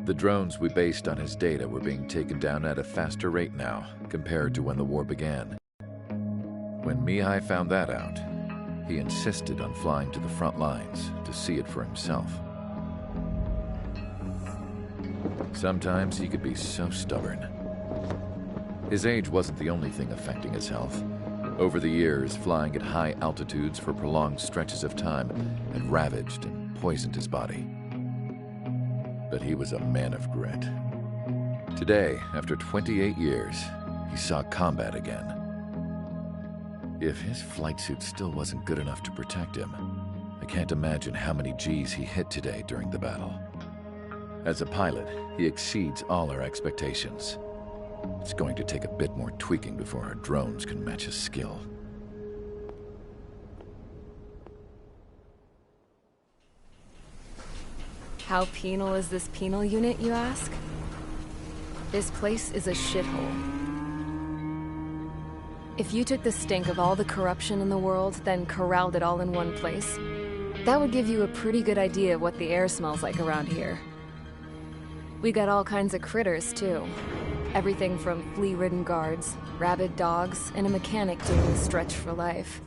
The drones we based on his data were being taken down at a faster rate now, compared to when the war began. When Mihai found that out, he insisted on flying to the front lines to see it for himself. Sometimes he could be so stubborn. His age wasn't the only thing affecting his health. Over the years, flying at high altitudes for prolonged stretches of time had ravaged and poisoned his body. But he was a man of grit. Today, after 28 years, he saw combat again. If his flight suit still wasn't good enough to protect him, I can't imagine how many Gs he hit today during the battle. As a pilot, he exceeds all our expectations. It's going to take a bit more tweaking before our drones can match his skill.
How penal is this penal unit, you ask? This place is a shithole. If you took the stink of all the corruption in the world, then corralled it all in one place, that would give you a pretty good idea of what the air smells like around here. We got all kinds of critters, too. Everything from flea-ridden guards, rabid dogs, and a mechanic doing the stretch for life.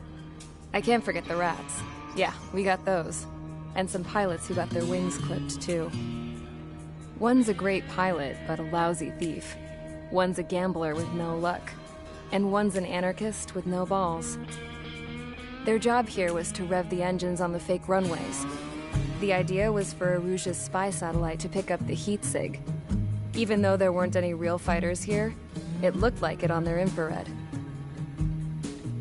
I can't forget the rats. Yeah, we got those. And some pilots who got their wings clipped, too. One's a great pilot, but a lousy thief. One's a gambler with no luck. And one's an anarchist with no balls. Their job here was to rev the engines on the fake runways. The idea was for Aruja's spy satellite to pick up the heat sig. Even though there weren't any real fighters here, it looked like it on their infrared.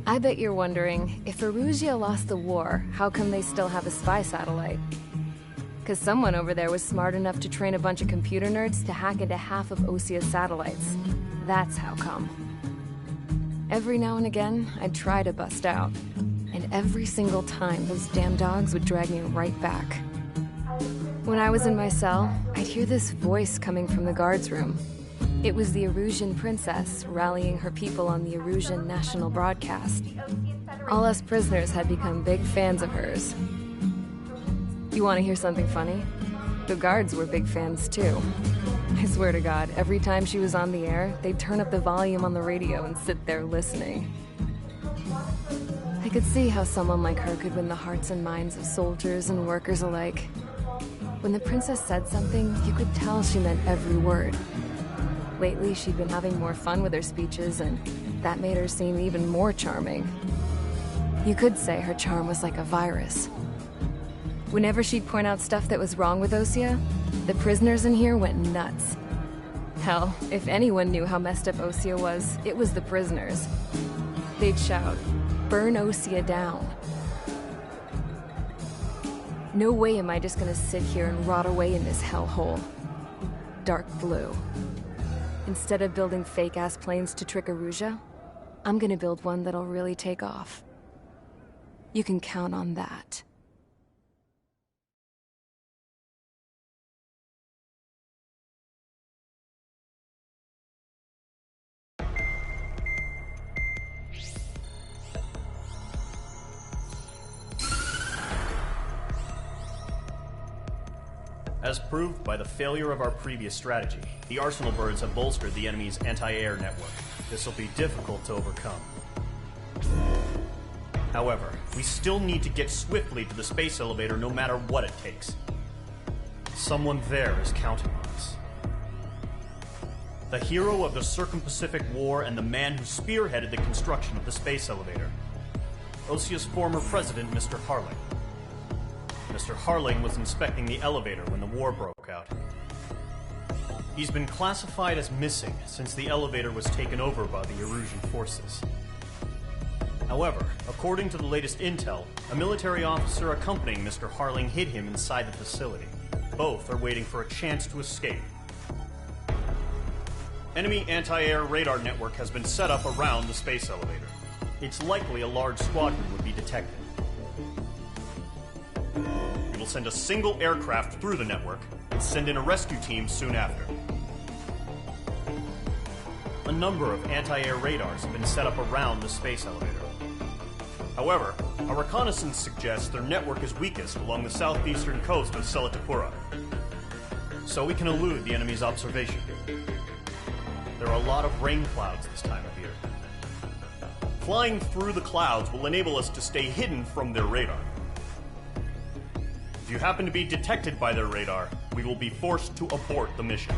I bet you're wondering, if Aruja lost the war, how come they still have a spy satellite? Because someone over there was smart enough to train a bunch of computer nerds to hack into half of Osia's satellites. That's how come. Every now and again, I'd try to bust out. And every single time, those damn dogs would drag me right back. When I was in my cell, I'd hear this voice coming from the guards room. It was the Arusian princess rallying her people on the Arusian national broadcast. All us prisoners had become big fans of hers. You want to hear something funny? The guards were big fans too. I swear to God, every time she was on the air, they'd turn up the volume on the radio and sit there listening. I could see how someone like her could win the hearts and minds of soldiers and workers alike. When the princess said something, you could tell she meant every word. Lately, she'd been having more fun with her speeches, and that made her seem even more charming. You could say her charm was like a virus. Whenever she'd point out stuff that was wrong with Osia, the prisoners in here went nuts. Hell, if anyone knew how messed up Osia was, it was the prisoners. They'd shout, "Burn Osia down." No way am I just gonna sit here and rot away in this hellhole. Dark blue. Instead of building fake-ass planes to trick Aruja, I'm gonna build one that'll really take off. You can count on that.
As proved by the failure of our previous strategy, the Arsenal birds have bolstered the enemy's anti-air network. This will be difficult to overcome. However, we still need to get swiftly to the space elevator no matter what it takes. Someone there is counting on us. The hero of the Circum-Pacific War and the man who spearheaded the construction of the space elevator. Osia's former president, Mr. Harling. Mr. Harling was inspecting the elevator when the war broke out. He's been classified as missing since the elevator was taken over by the Erusian forces. However, according to the latest intel, a military officer accompanying Mr. Harling hid him inside the facility. Both are waiting for a chance to escape. Enemy anti-air radar network has been set up around the space elevator. It's likely a large squadron would be detected. We will send a single aircraft through the network and send in a rescue team soon after. A number of anti-air radars have been set up around the space elevator. However, our reconnaissance suggests their network is weakest along the southeastern coast of Selatapura, so we can elude the enemy's observation. There are a lot of rain clouds this time of year. Flying through the clouds will enable us to stay hidden from their radar. If you happen to be detected by their radar, we will be forced to abort the mission.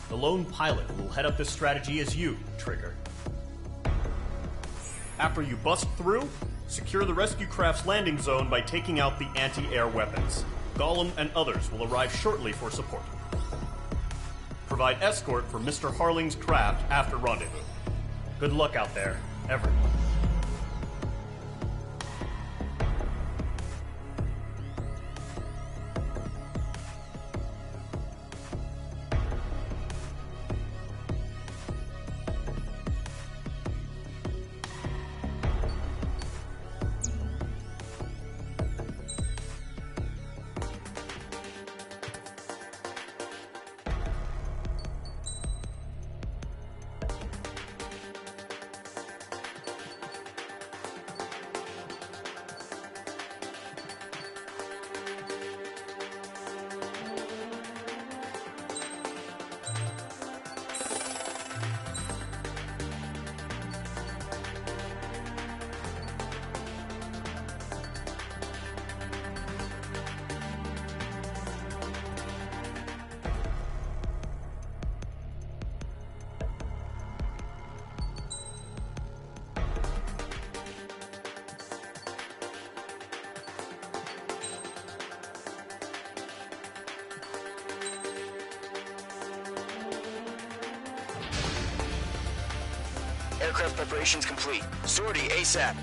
The lone pilot who will head up this strategy is you, Trigger. After you bust through, secure the rescue craft's landing zone by taking out the anti-air weapons. Gollum and others will arrive shortly for support. Provide escort for Mr. Harling's craft after rendezvous. Good luck out there, everyone.
Aircraft preparations complete. Sortie ASAP.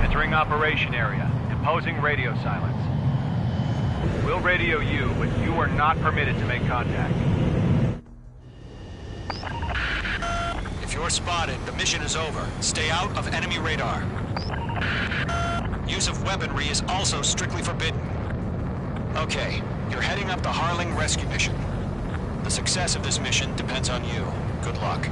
Entering operation area. Imposing radio silence. We'll radio you, but you are not permitted to make contact.
If you're spotted, the mission is over. Stay out of enemy radar. Use of weaponry is also strictly forbidden. Okay, you're heading up the Harling rescue mission. The success of this mission depends on you. Good luck.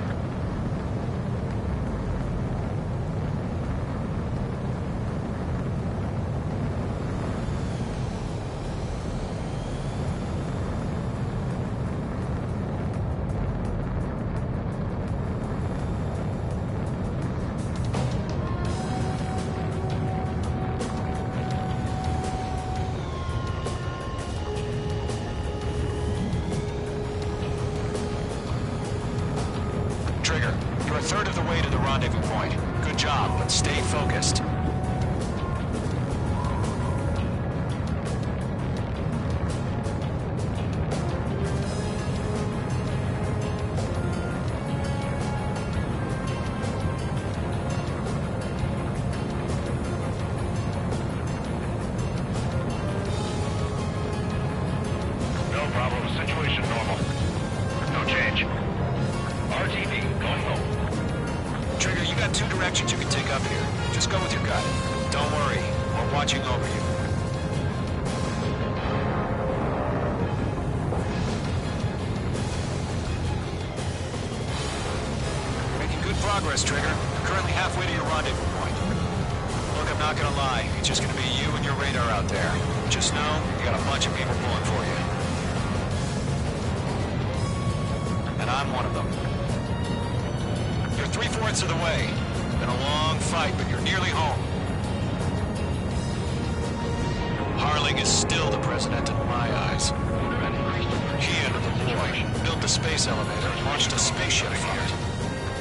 job, but stay focused.
No problem. Situation normal. No change. RTV, going home.
Trigger, you got two directions you can take up here. Just go with your gut. Don't worry, we're watching over you. Making good progress, Trigger. You're currently halfway to your rendezvous point. Look, I'm not gonna lie. It's just gonna be you and your radar out there. Just know, you got a bunch of people pulling for you. And I'm one of them. You're 3/4 of the way. Been a long fight, but you're nearly home. Harling is still the president in my eyes. He and the boy built the space elevator and launched a spaceship from it.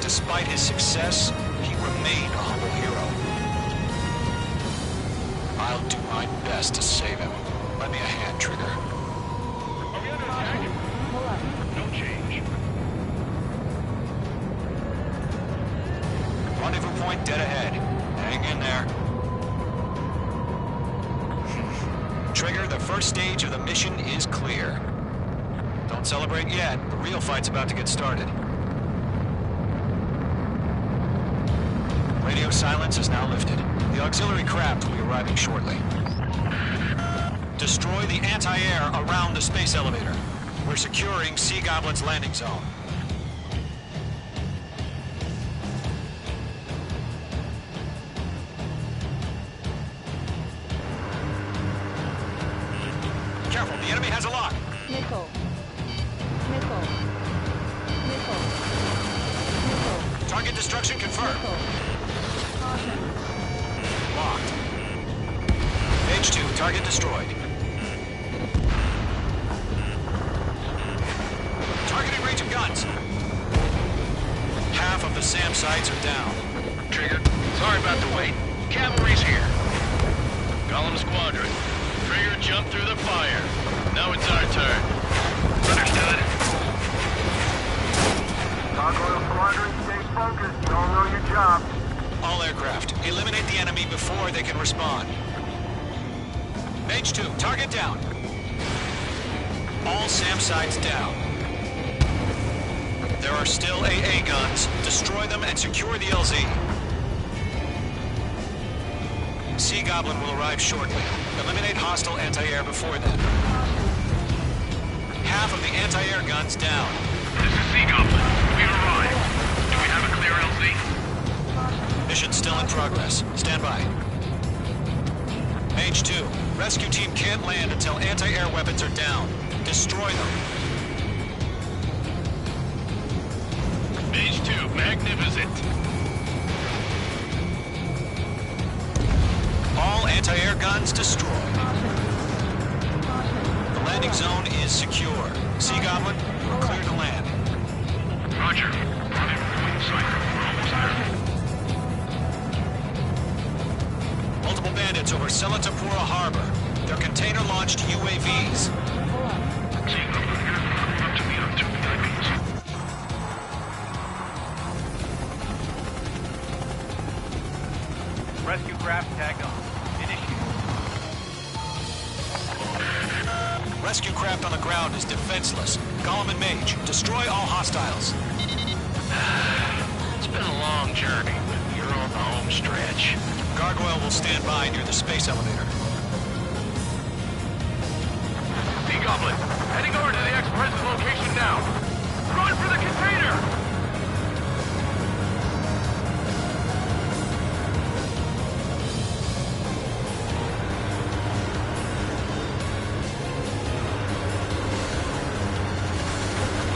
Despite his success, he remained a humble hero. I'll do my best to save him. Lend me a hand, Trigger.
No change.
Rendezvous point dead ahead. Hang in there. Trigger, the first stage of the mission is clear. Don't celebrate yet. The real fight's about to get started. Radio silence is now lifted. The auxiliary craft will be arriving shortly. Destroy the anti-air around the space elevator. We're securing Sea Goblin's landing zone. Careful, the enemy has a lock.
Nickel. Nickel. Nickel. Nickel.
Target destruction confirmed.
Nickel. Caution.
Locked. H2, target destroyed. Targeting range of guns. Half of the SAM sites are down.
Trigger, sorry about the wait. Cavalry's here. Column Squadron. Trigger jumped through the fire. Now it's our turn. Understood.
Gargoyle Squadron, stay focused. You all know your job.
All aircraft, eliminate the enemy before they can respond. H2, target down. All SAM sites down. There are still AA guns. Destroy them and secure the LZ. Sea Goblin will arrive shortly. Eliminate hostile anti-air before then. Half of the anti-air guns down.
This is Sea Goblin. We arrived. Do we have a clear LZ?
Mission still in progress. Stand by. H2, rescue team can't land until anti-air weapons are down. Destroy them.
H2, magnificent.
All anti-air guns destroyed. The landing zone is secure. Sea Goblin, you're clear to land.
Roger. Rendezvous point in sight. We're almost there.
Multiple bandits over Selatapura Harbor. They're container-launched UAVs.
Sea Goblin here. Coming up to meet on 2 VIPs.
Rescue craft tagged on. Initiate.
Rescue craft on the ground is defenseless. Gollum and Mage, destroy all hostiles.
It's been a long journey, but you're on the home stretch.
Gargoyle will stand by near the space elevator.
Sea Goblin, heading over to the ex-president's location now. Run for the container!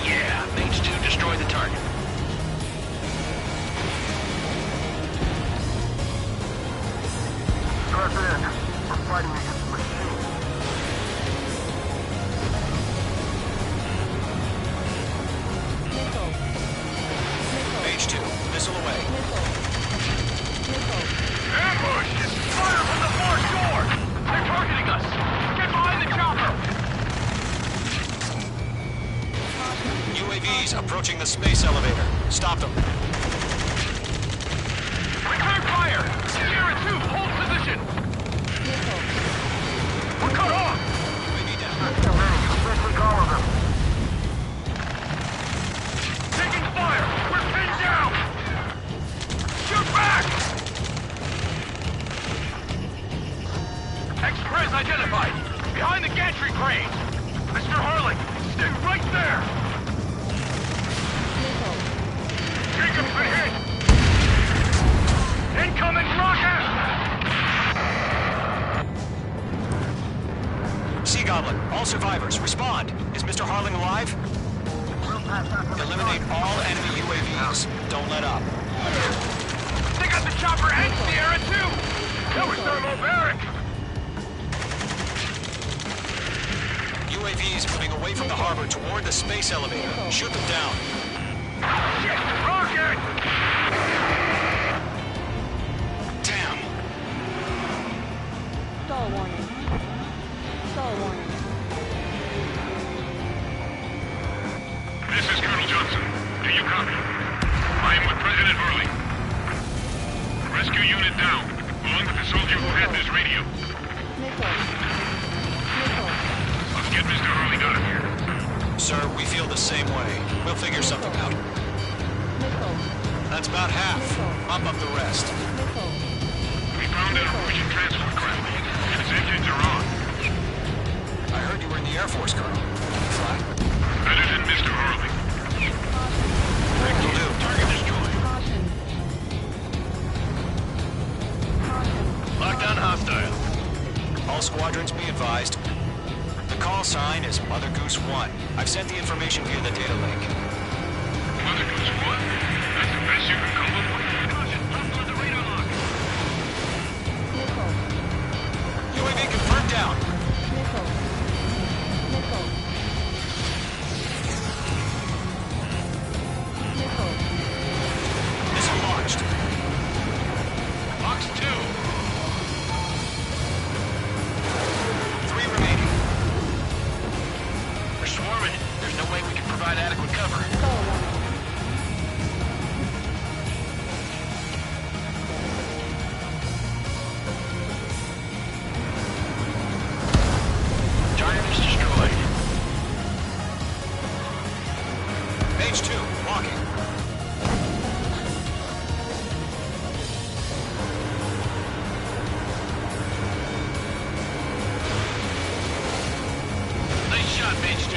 Yeah, Mage 2, destroy the target.
Strap in. We're fighting against a machine.
UAVs approaching the space elevator. Stop them.
Return fire! Sierra 2, hold position!
Missile.
We're cut off!
UAV down.
Quickly call them.
Taking fire! We're pinned down! Shoot back! Express identified! Behind the gantry crane! Mr. Harling, stay right there!
Missile.
Jacob's been hit! Incoming rocket!
Sea Goblin, all survivors, respond. Is Mr. Harling alive? Eliminate all enemy UAVs. Don't let up.
They got the chopper and Sierra too! That was thermobaric!
UAVs moving away from the harbor toward the space elevator. Shoot them down.
Shit! Rocket!
Damn.
Stall warning. Stall warning.
This is Colonel Johnson. Do you copy? I am with President Hurley. Rescue unit down, along with the soldier who had this radio.
Missile. Missile.
Let's get Mr. Hurley out of here.
Sir, we feel the same way. We'll figure something out.
Missile.
That's about half. Mop up the rest.
Missile.
We found an Russian transport craft. Its engines are on.
I heard you were in the Air Force, Colonel. Fly.
Better than Mr. Hurley.
Will do. Target destroyed.
Caution. Caution.
Lockdown hostile.
All squadrons be advised. The call sign is Mother Goose 1. I've sent the information via the data link.
Mother Goose 1. That's the best you can come up with. Caution, hostile at the radar lock.
Missile.
UAV confirmed down.
Missile. Missile. Missile.
Missile launched.
Box 2.
3 remaining.
We're swarming. There's no way we can provide adequate cover.
Stall warning.
Target is destroyed.
Page 2, walking.
Nice shot, Page 2.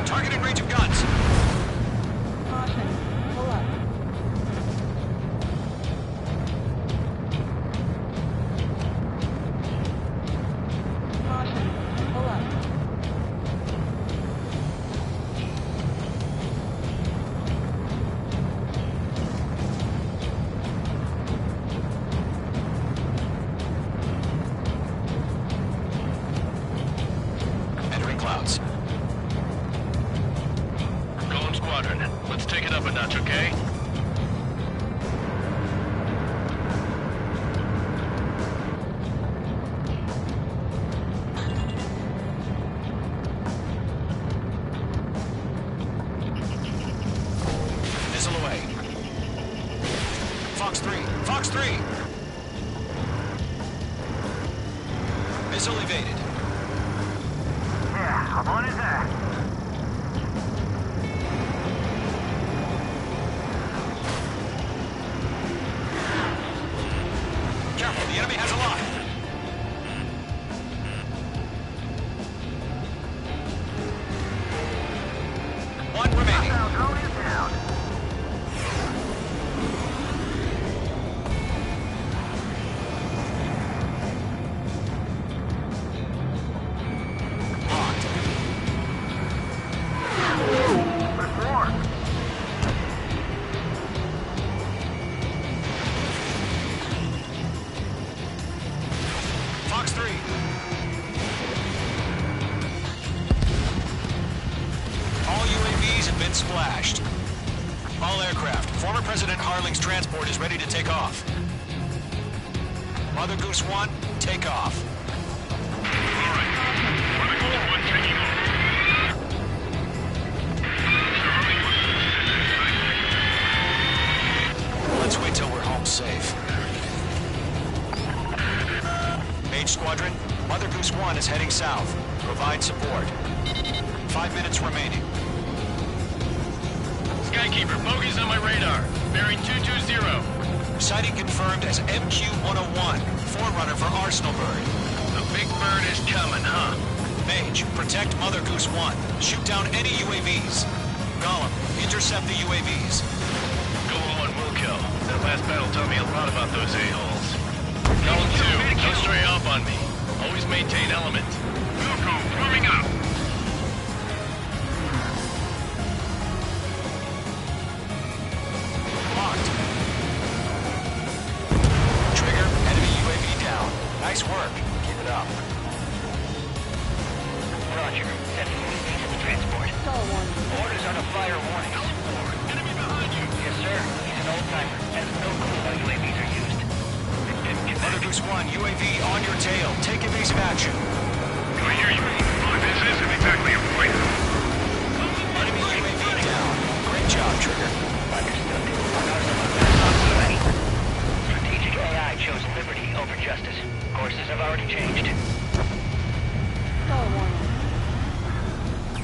Targeting range of guns.
Caution. Pull up. Caution. Pull up.
Entering clouds.
Golden Squadron, let's take it up a notch, okay?
Missile away. Fox 3. Fox 3. Missile evaded.
Yeah, I'm on his ass.
Careful, the enemy has a lock. One remaining.
Drone is down.
Locked.
There's more.
splashed. All aircraft, former President Harling's transport is ready to take off. Mother Goose 1, take off.
All right. Mother Goose 1 taking off.
Let's wait till we're home safe. Mage Squadron, Mother Goose 1 is heading south. Provide support. 5 minutes remaining.
Skykeeper, bogeys on my radar. Bearing 220.
Sighting confirmed as MQ-101, forerunner for Arsenal Bird.
The big bird is coming, huh?
Mage, protect Mother Goose 1. Shoot down any UAVs. Gollum, intercept the UAVs.
Golem 1 will kill. That last battle taught me a lot about those a-holes. Golem 2, don't stray off on me. Always maintain element.
Wilco, forming up.
Locked. Trigger, enemy UAV down. Nice work. Keep it up.
Roger. Sending UAV to the transport. Orders are to fire warnings.
Enemy behind you.
Yes, sir. He's an old-timer. Has no clue how UAVs are used.
Mother Goose 1, UAV on your tail. Take evasive action.
I hear you. But this isn't exactly a fight.
Enemy UAV down. Great job, Trigger.
Understood. Strategic AI chose liberty over justice. Courses have already changed.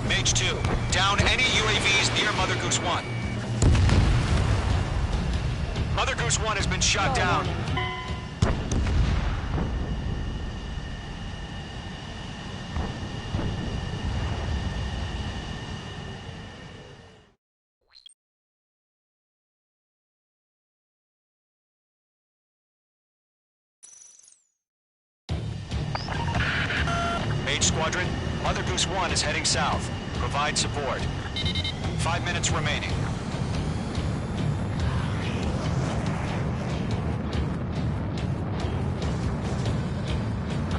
Mage 2, down any UAVs near Mother Goose 1. Mother Goose 1 has been shot down. Mage Squadron, Mother Goose 1 is heading south. Provide support. 5 minutes remaining.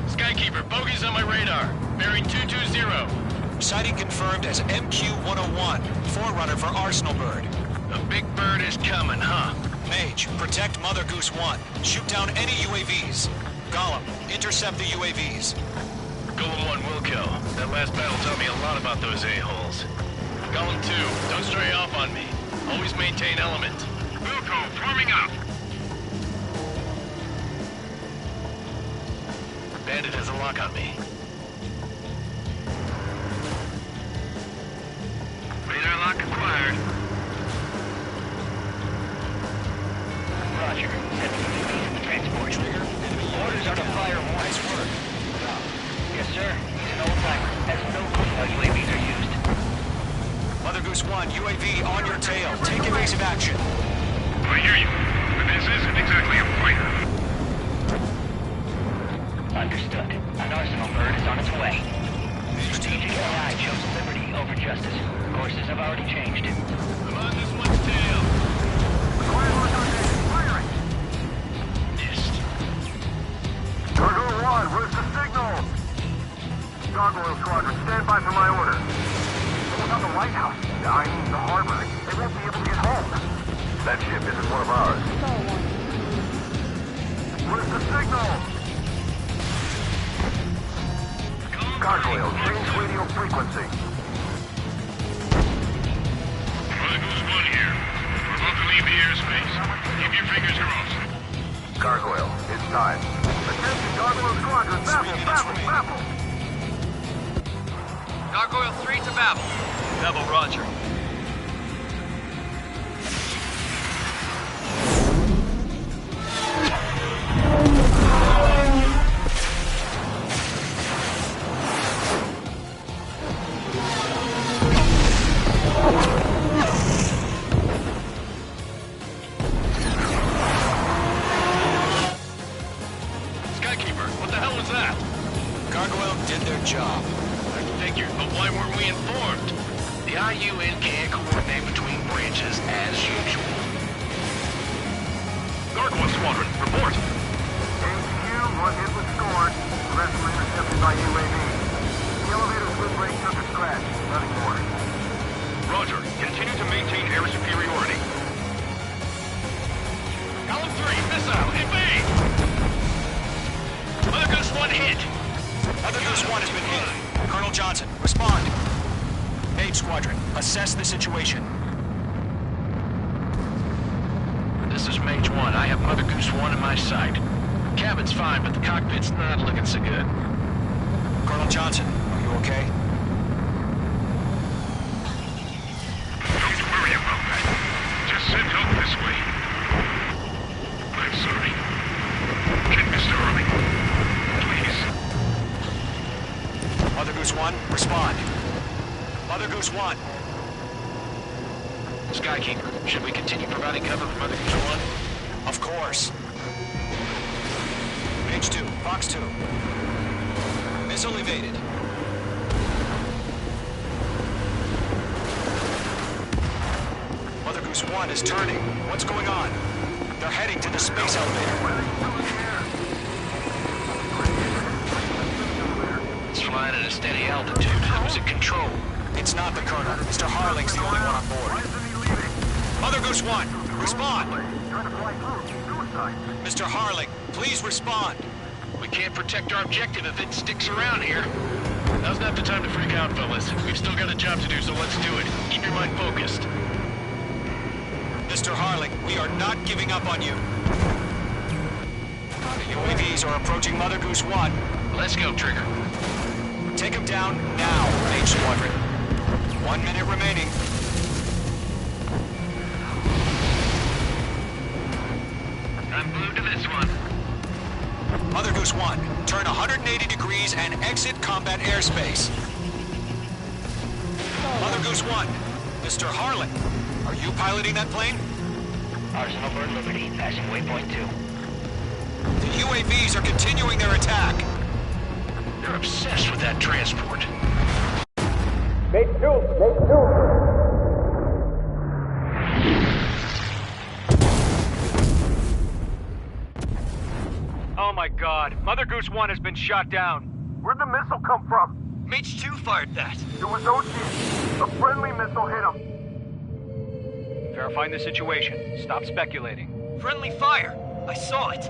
Skykeeper, bogeys on my radar. Bearing 220.
Sighting confirmed as MQ-101, forerunner for Arsenal Bird.
The big bird is coming, huh?
Mage, protect Mother Goose 1. Shoot down any UAVs. Gollum, intercept the UAVs.
Golem 1 will kill. That last battle taught me a lot about those a-holes. Golem 2, don't stray off on me. Always maintain element.
Wilco, forming up.
Bandit has a lock on me.
Radar lock acquired.
Roger. Sending UAVs to the transport. Trigger. Orders are to fire warnings.
Nice work.
Yes, sir. He's an old-timer. Has no clue how UAVs are used.
Mother Goose 1, UAV on your tail. Take evasive action.
I hear you. But this isn't exactly a fight.
Understood. An Arsenal Bird is on its way. Strategic AI chose liberty over justice. Courses have already changed.
I'm on this one's tail. Missed.
Cargo 1, where's the signal? Gargoyle Squadron, stand by for my orders. What about the lighthouse? I mean, the harbor. They won't be able to get home. That ship isn't one of ours. Where's the signal? Gargoyle, change radio frequency.
Mother Goose 1 here. We're about to leave the airspace. Keep your fingers crossed.
Gargoyle, it's time. Attention, Gargoyle Squadron, baffle!
Gargoyle 3 to Babel.
Double Roger. Skykeeper, what the hell was that?
Gargoyle did their job.
I figured, but why weren't we informed? The IUN can't coordinate between branches as usual.
Gargoyle Squadron, report.
HQ, one hit was scored. The rest were intercepted by UAV. The elevator's wind break took a scratch. Nothing more.
Roger. Continue to maintain air superiority.
Column 3, missile, evade! Mother Goose 1 hit.
Mother Goose 1 has been hit. Colonel Johnson, respond. Mage Squadron, assess the situation.
This is Mage 1. I have Mother Goose 1 in my sight. Cabin's fine, but the cockpit's not looking so good.
Colonel Johnson, are you okay?
Don't worry about that. Just send help this way. I'm sorry. Get Mr. Harling. Please.
Mother Goose 1, respond. Mother Goose 1.
Skykeeper, should we continue providing cover for Mother Goose 1?
Of course. Mage 2, Fox 2. Missile evaded. Mother Goose 1 is turning. What's going on? They're heading to the space elevator.
It's flying at a steady altitude. Who's at control?
It's not the Colonel. Mr. Harling's the only one on board. Mother Goose 1, respond! Mr. Harling, please respond.
We can't protect our objective if it sticks around here. Now's not the time to freak out, fellas. We've still got a job to do, so let's do it. Keep your mind focused.
Mr. Harling, we are not giving up on you. The UAVs are approaching Mother Goose 1.
Let's go, Trigger.
Take him down now, Mage Squadron. 1 minute remaining.
I'm glued to this one.
Mother Goose 1, turn 180 degrees and exit combat airspace. Mother Goose 1, Mr. Harling, are you piloting that plane?
Arsenal Bird Liberty, passing waypoint 2.
The UAVs are continuing their attack.
They're obsessed with that transport.
Mate 2, Mate 2. Oh my god, Mother Goose 1 has been shot down.
Where'd the missile come from?
Mage 2 fired that.
It was OG. A friendly missile hit him.
Verifying the situation. Stop speculating. Friendly fire. I saw it.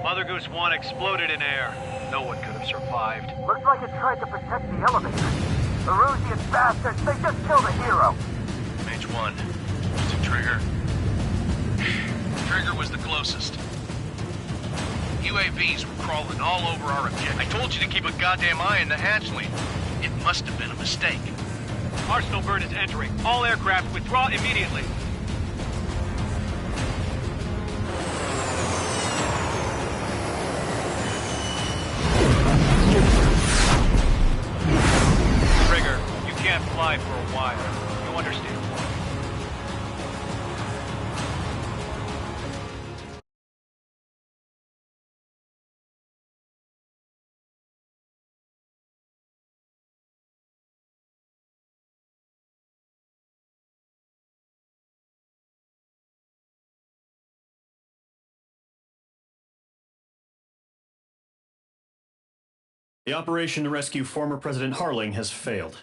Mother Goose 1 exploded in air. No one could have survived.
Looks like it tried to protect the elevator. The Erusian bastards, they just killed a hero.
Mage 1. Was it Trigger? Trigger was the closest. UAVs were crawling all over our objective. I told you to keep a goddamn eye in the hatchling. It must have been a mistake.
Arsenal Bird is entering. All aircraft withdraw immediately. Trigger, you can't fly for a while. You understand?
The operation to rescue former President Harling has failed.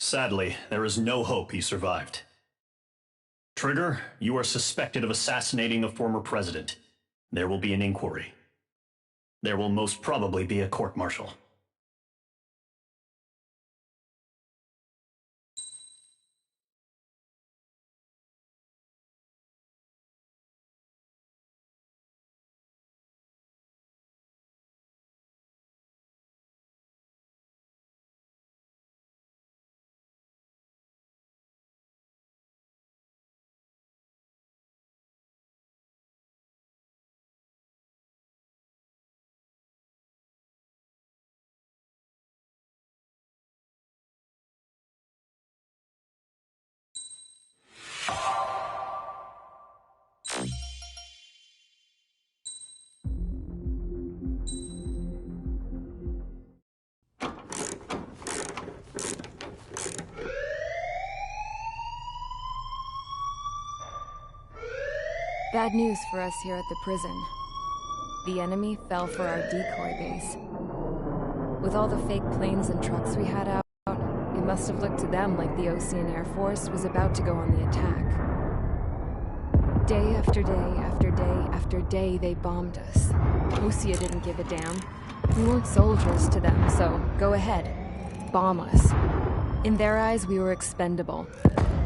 Sadly, there is no hope he survived. Trigger, you are suspected of assassinating the former president. There will be an inquiry. There will most probably be a court-martial.
Bad news for us here at the prison. The enemy fell for our decoy base. With all the fake planes and trucks we had out, it must have looked to them like the Ocean Air Force was about to go on the attack. Day after day after day after day, they bombed us. Osea didn't give a damn. We weren't soldiers to them, so go ahead. Bomb us. In their eyes, we were expendable.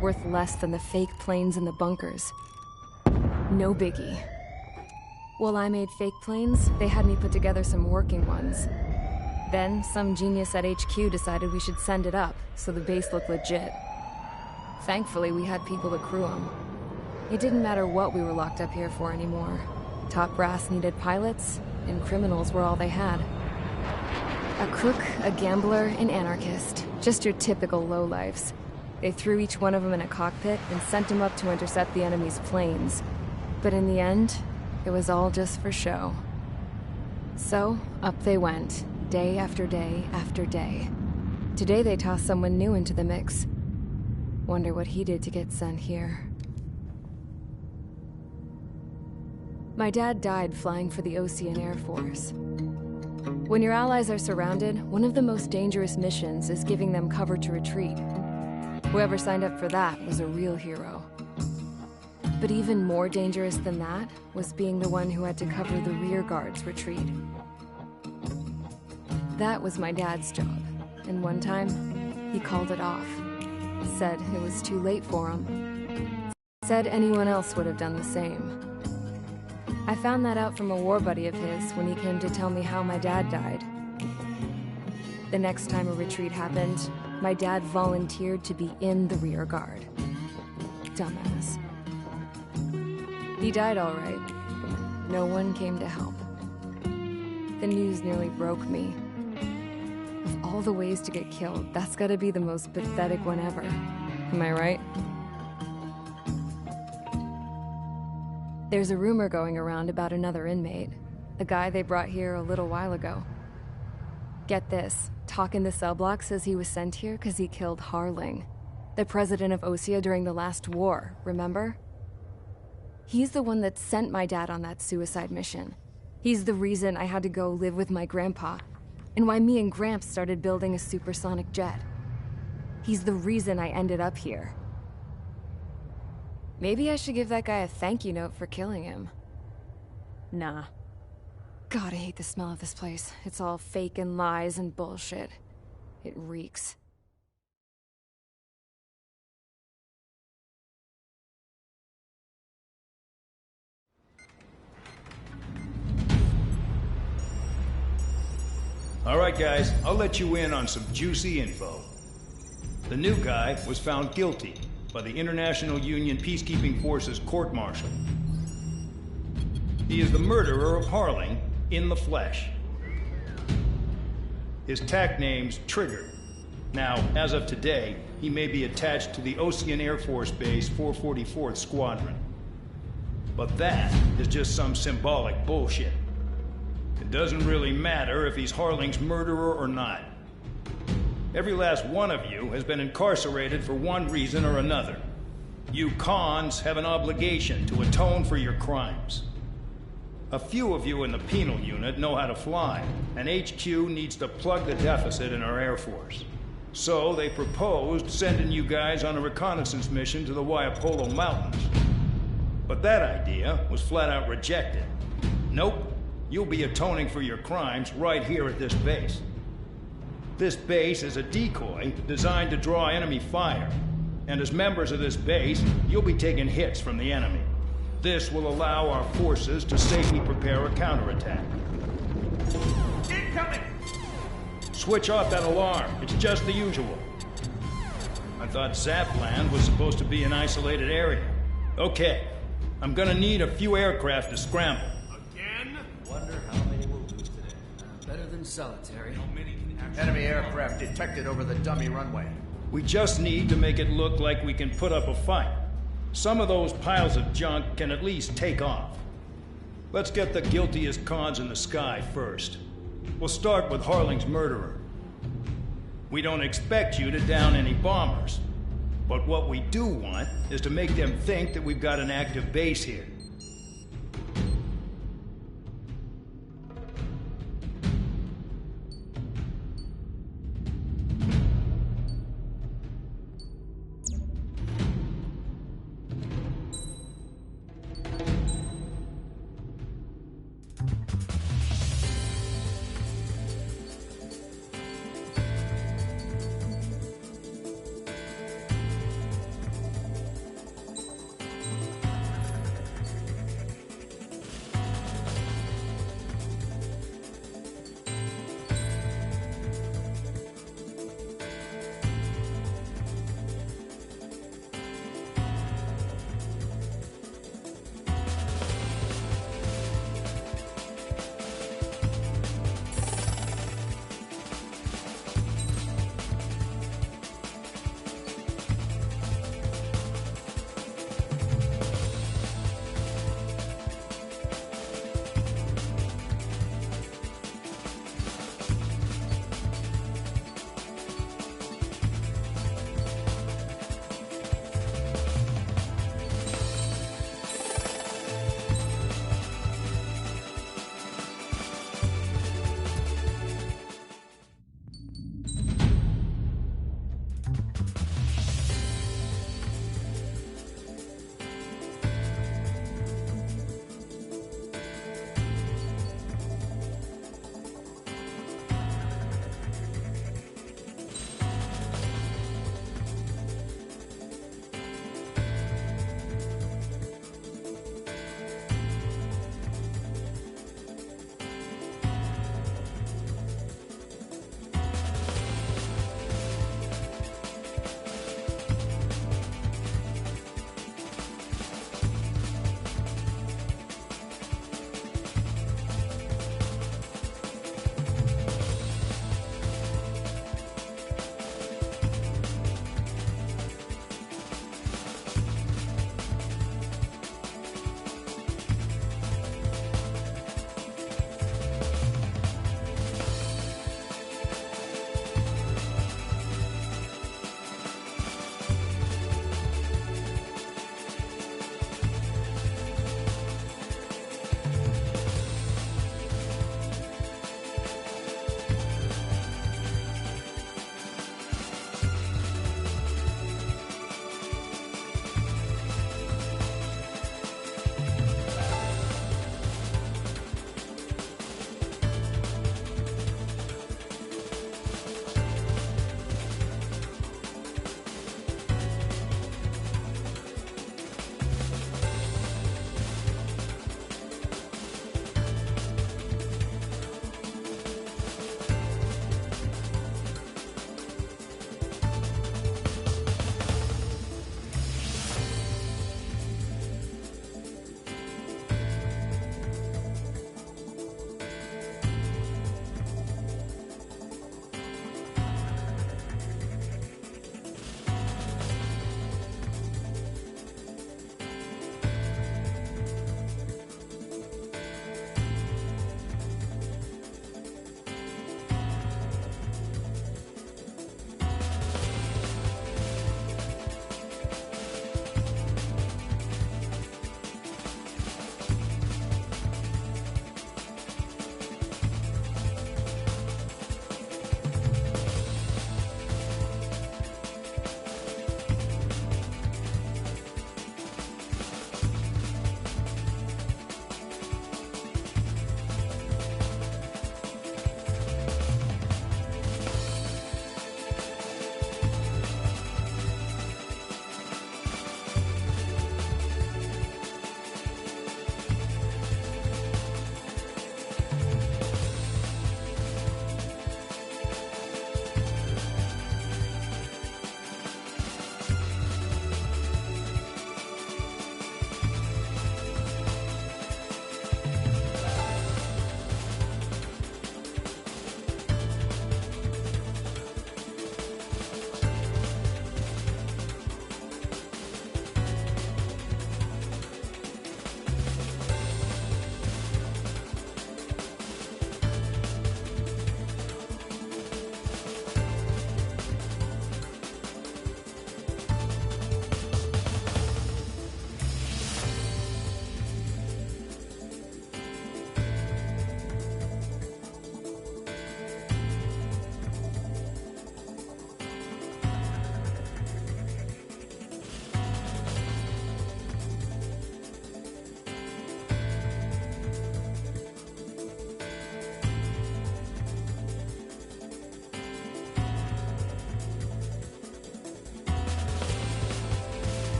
Worth less than the fake planes in the bunkers. No biggie. While I made fake planes, they had me put together some working ones. Then, some genius at HQ decided we should send it up, so the base looked legit. Thankfully, we had people to crew them. It didn't matter what we were locked up here for anymore. Top brass needed pilots, and criminals were all they had. A crook, a gambler, an anarchist. Just your typical lowlifes. They threw each one of them in a cockpit and sent them up to intercept the enemy's planes. But in the end, it was all just for show. So, up they went, day after day after day. Today they tossed someone new into the mix. Wonder what he did to get sent here. My dad died flying for the Ocean Air Force. When your allies are surrounded, one of the most dangerous missions is giving them cover to retreat. Whoever signed up for that was a real hero. But even more dangerous than that was being the one who had to cover the rear guard's retreat. That was my dad's job, and one time, he called it off. Said it was too late for him. Said anyone else would have done the same. I found that out from a war buddy of his when he came to tell me how my dad died. The next time a retreat happened, my dad volunteered to be in the rear guard. Dumbass. He died all right. No one came to help. The news nearly broke me. Of all the ways to get killed, that's gotta be the most pathetic one ever. Am I right? There's a rumor going around about another inmate. A guy they brought here a little while ago. Get this, talk in the cell block says he was sent here because he killed Harling, the president of Osea during the last war, remember? He's the one that sent my dad on that suicide mission. He's the reason I had to go live with my grandpa, and why me and Gramps started building a supersonic jet. He's the reason I ended up here. Maybe I should give that guy a thank you note for killing him. Nah. God, I hate the smell of this place. It's all fake and lies and bullshit. It reeks.
All right, guys, I'll let you in on some juicy info. The new guy was found guilty by the International Union Peacekeeping Forces court-martial. He is the murderer of Harling in the flesh. His tack name's Trigger. Now, as of today, he may be attached to the Ocean Air Force Base 444th Squadron. But that is just some symbolic bullshit. It doesn't really matter if he's Harling's murderer or not. Every last one of you has been incarcerated for one reason or another. You cons have an obligation to atone for your crimes. A few of you in the penal unit know how to fly, and HQ needs to plug the deficit in our Air Force. So they proposed sending you guys on a reconnaissance mission to the Waiapolo Mountains. But that idea was flat out rejected. Nope, you'll be atoning for your crimes right here at this base. This base is a decoy designed to draw enemy fire, and as members of this base, you'll be taking hits from the enemy. This will allow our forces to safely prepare a counterattack.
Incoming!
Switch off that alarm. It's just the usual. I thought Zapland was supposed to be an isolated area. Okay, I'm gonna need a few aircraft to scramble.
Again?
Wonder how many we'll lose today. Better than solitary.
How many can actually...
Enemy aircraft detected over the dummy runway.
We just need to make it look like we can put up a fight. Some of those piles of junk can at least take off. Let's get the guiltiest cons in the sky first. We'll start with Harling's murderer. We don't expect you to down any bombers. But what we do want is to make them think that we've got an active base here.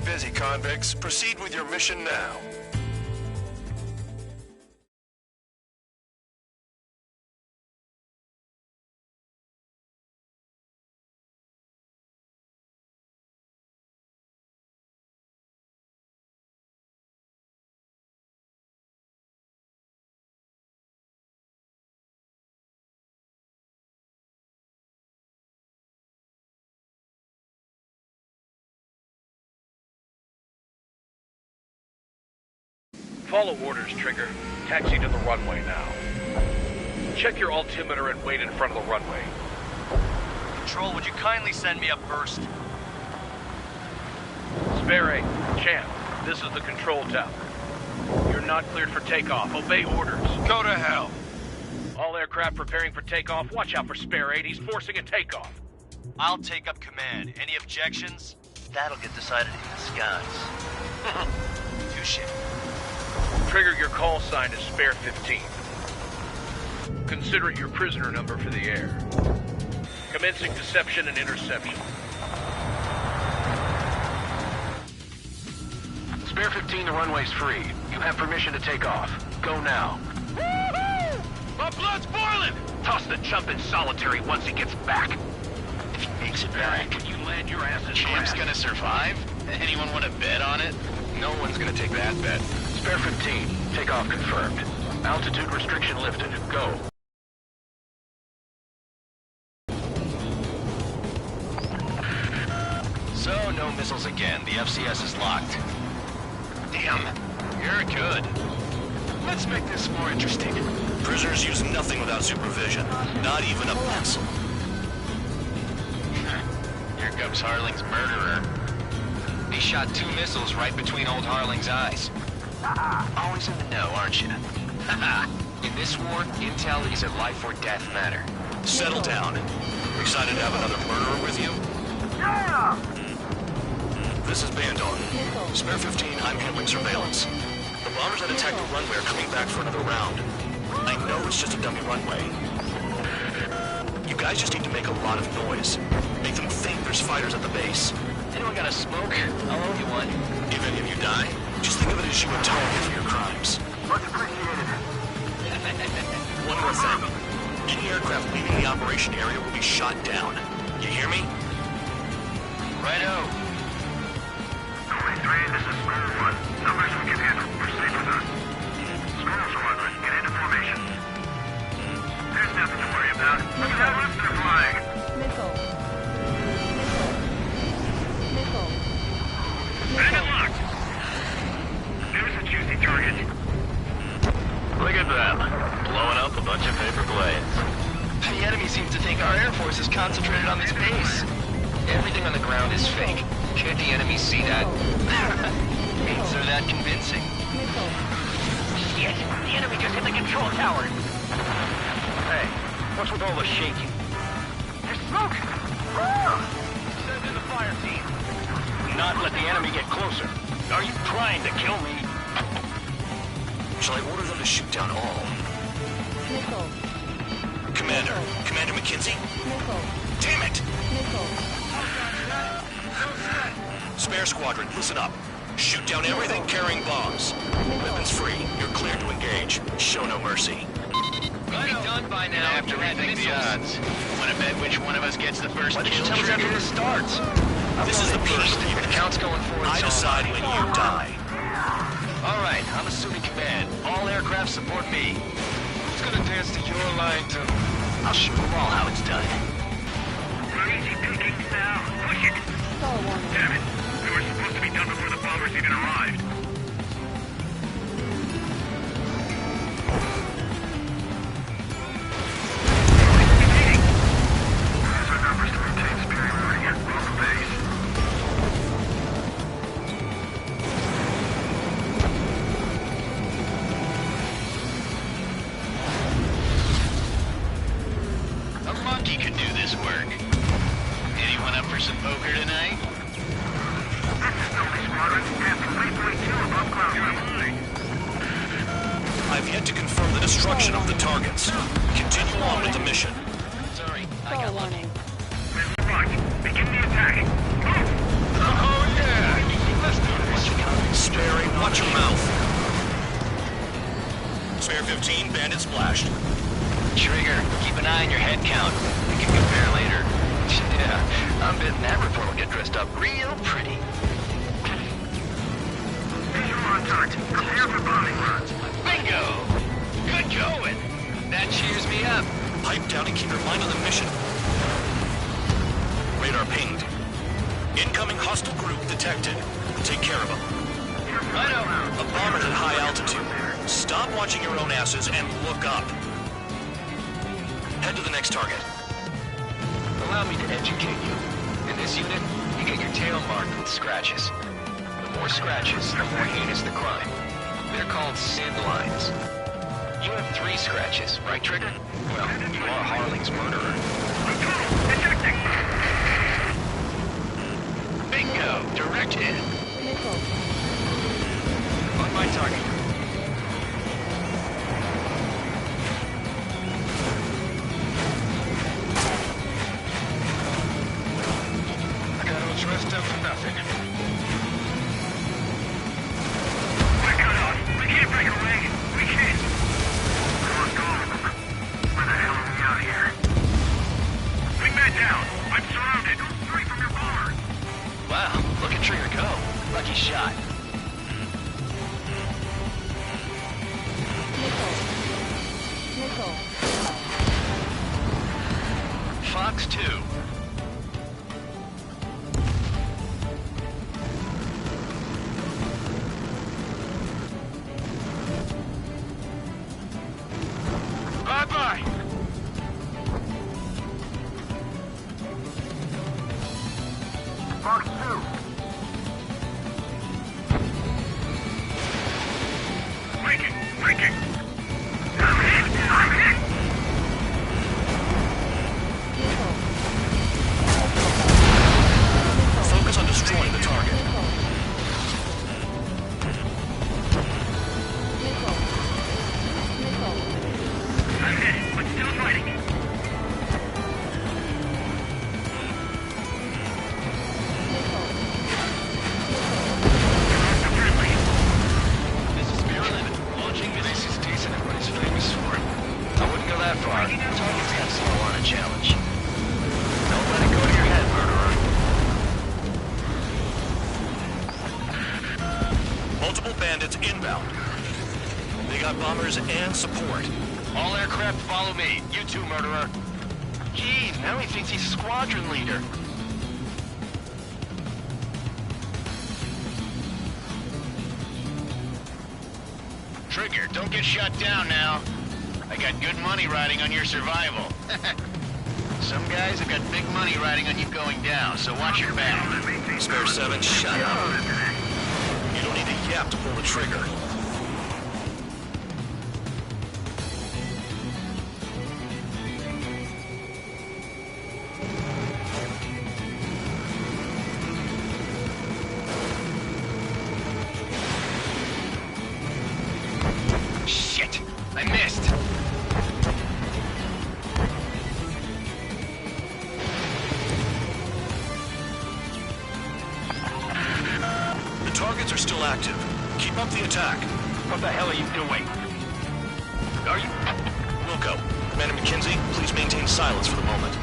busy, convicts. Proceed with your mission now.
Follow orders, Trigger. Taxi to the runway now. Check your altimeter and wait in front of the runway.
Control, would you kindly send me up first?
Spare 8, Champ, this is the control tower. You're not cleared for takeoff. Obey orders.
Go to hell.
All aircraft preparing for takeoff. Watch out for Spare 8. He's forcing a takeoff.
I'll take up command. Any objections? That'll get decided in the skies. Touche.
Trigger, your call sign is Spare 15. Consider it your prisoner number for the air. Commencing deception and interception.
Spare 15, the runway's free. You have permission to take off. Go now.
Woohoo! My blood's boiling!
Toss the chump in solitary once he gets back.
If he makes it back, can you land your ass in Champ's grass?
Gonna survive? Anyone want to bet on it? No one's gonna take that bet. Spare 15, takeoff confirmed. Altitude restriction lifted. Go.
So, no missiles again. The FCS is locked.
Damn, you're good. Let's make this more interesting.
Prisoners use nothing without supervision, not even a pencil.
Here comes Harling's murderer. He shot 2 missiles right between old Harling's eyes. Always in the know, aren't you? In this war, intel is a life or death matter.
Settle down. Excited to have another murderer with you?
Yeah!
This is Bandon. Spare 15, I'm handling surveillance. The bombers that attacked the runway are coming back for another round. I know it's just a dummy runway. You guys just need to make a lot of noise. Make them think there's fighters at the base.
Anyone got a smoke? I'll owe you one.
If any of you die, just think of it as you atone for your crimes.
Much appreciated.
One more thing. Any aircraft leaving the operation area will be shot down. You hear me?
Righto.
This is Squirrel 1. Numbers we can handle. Proceed with us. Squirrel Squadron, get into formation. There's nothing to worry about. Look at that rooster flying.
Missile. Missile.
Bandit locked. There's a juicy target.
Look at them. Blowing up a bunch of paper planes.
The enemy seems to think our Air Force is concentrated on this base. Everything on the ground is fake. Can't the enemy see that? Means they're that convincing. Shit! The enemy just hit the control tower! Hey, what's with all the shaking? There's smoke! Send in the fire team. Not let the enemy get closer. Are you trying to kill me?
Shall I order them to shoot down all?
Missile.
Commander McKenzie?
Missile.
Damn it!
Missile.
Spare Squadron, listen up. Shoot down everything carrying bombs. Weapons free. You're cleared to engage. Show no mercy.
We'll be done by now.
Have to rethink the odds. Want to bet which one of us gets the first
Why did you
kill?
tell us after this starts?
This is the first.
If the count's going forward,
I decide when you die.
All right, I'm assuming command. All aircraft support me. Who's gonna dance to your line, too? I'll show them all how it's done.
We're easy pickings now. Push it.
Solid warning.
Damn it. We were supposed to be done before the bombers even arrived. These are numbers to maintain superiority. We're on the base.
A monkey could do this work. Anyone up for some poker tonight?
This is Philly Squadron. At 3.2 above ground level.
I've yet to confirm the destruction of the targets. Continue on with the mission.
Sorry, I
Solid
got lucky.
warning.
Begin the attack. Move!
Oh yeah! Let's do
sparing. Watch your mouth. Spare 15, bandit splashed.
Trigger, keep an eye on your head count. We can compare later. Yeah, I'm betting that report will get dressed up real pretty.
Visual on target. Prepare for bombing runs.
Bingo! Good going. That cheers me up.
Pipe down and keep your mind on the mission. Radar pinged. Incoming hostile group detected. Take care of them.
Righto.
A bomber's at high altitude. Stop watching your own asses and look up. Head to the next target.
Allow me to educate you. In this unit, you get your tail marked with scratches. The more scratches, the more heinous the crime. They're called SID lines. You have 3 scratches, right, Trigger? Well, you are Harling's murderer. Bingo! Direct hit. On my target. I got all dressed up for nothing.
We're cut off. We can't break away. We can't. Lost all of them. Where the hell are we out here? Wingman down. I'm surrounded. Go straight from your bomber.
Wow, look at Trigger go. Lucky shot.
Nickel.
Fox 2.
Bye-bye. Fox 2. Breaking. I'm hit.
Focus on destroying the target.
I'm hit, but still fighting.
This is Maryland. Launching this is decent at what he's famous for. I wouldn't go that far. Target's got slow on a challenge. Don't let it go to your head, murderer.
Multiple bandits inbound. They got bombers and support.
All aircraft follow me. You too, murderer. Geez, now he thinks he's squadron leader. Trigger, don't get shut down now. I got good money riding on your survival. Some guys have got big money riding on you going down, so watch your back.
Spare 7, shut up. You don't need a yap to pull the trigger.
Shit! I missed!
The targets are still active. Keep up the attack.
What the hell are you doing? Are you...
Wilco, Commander McKenzie, please maintain silence for the moment.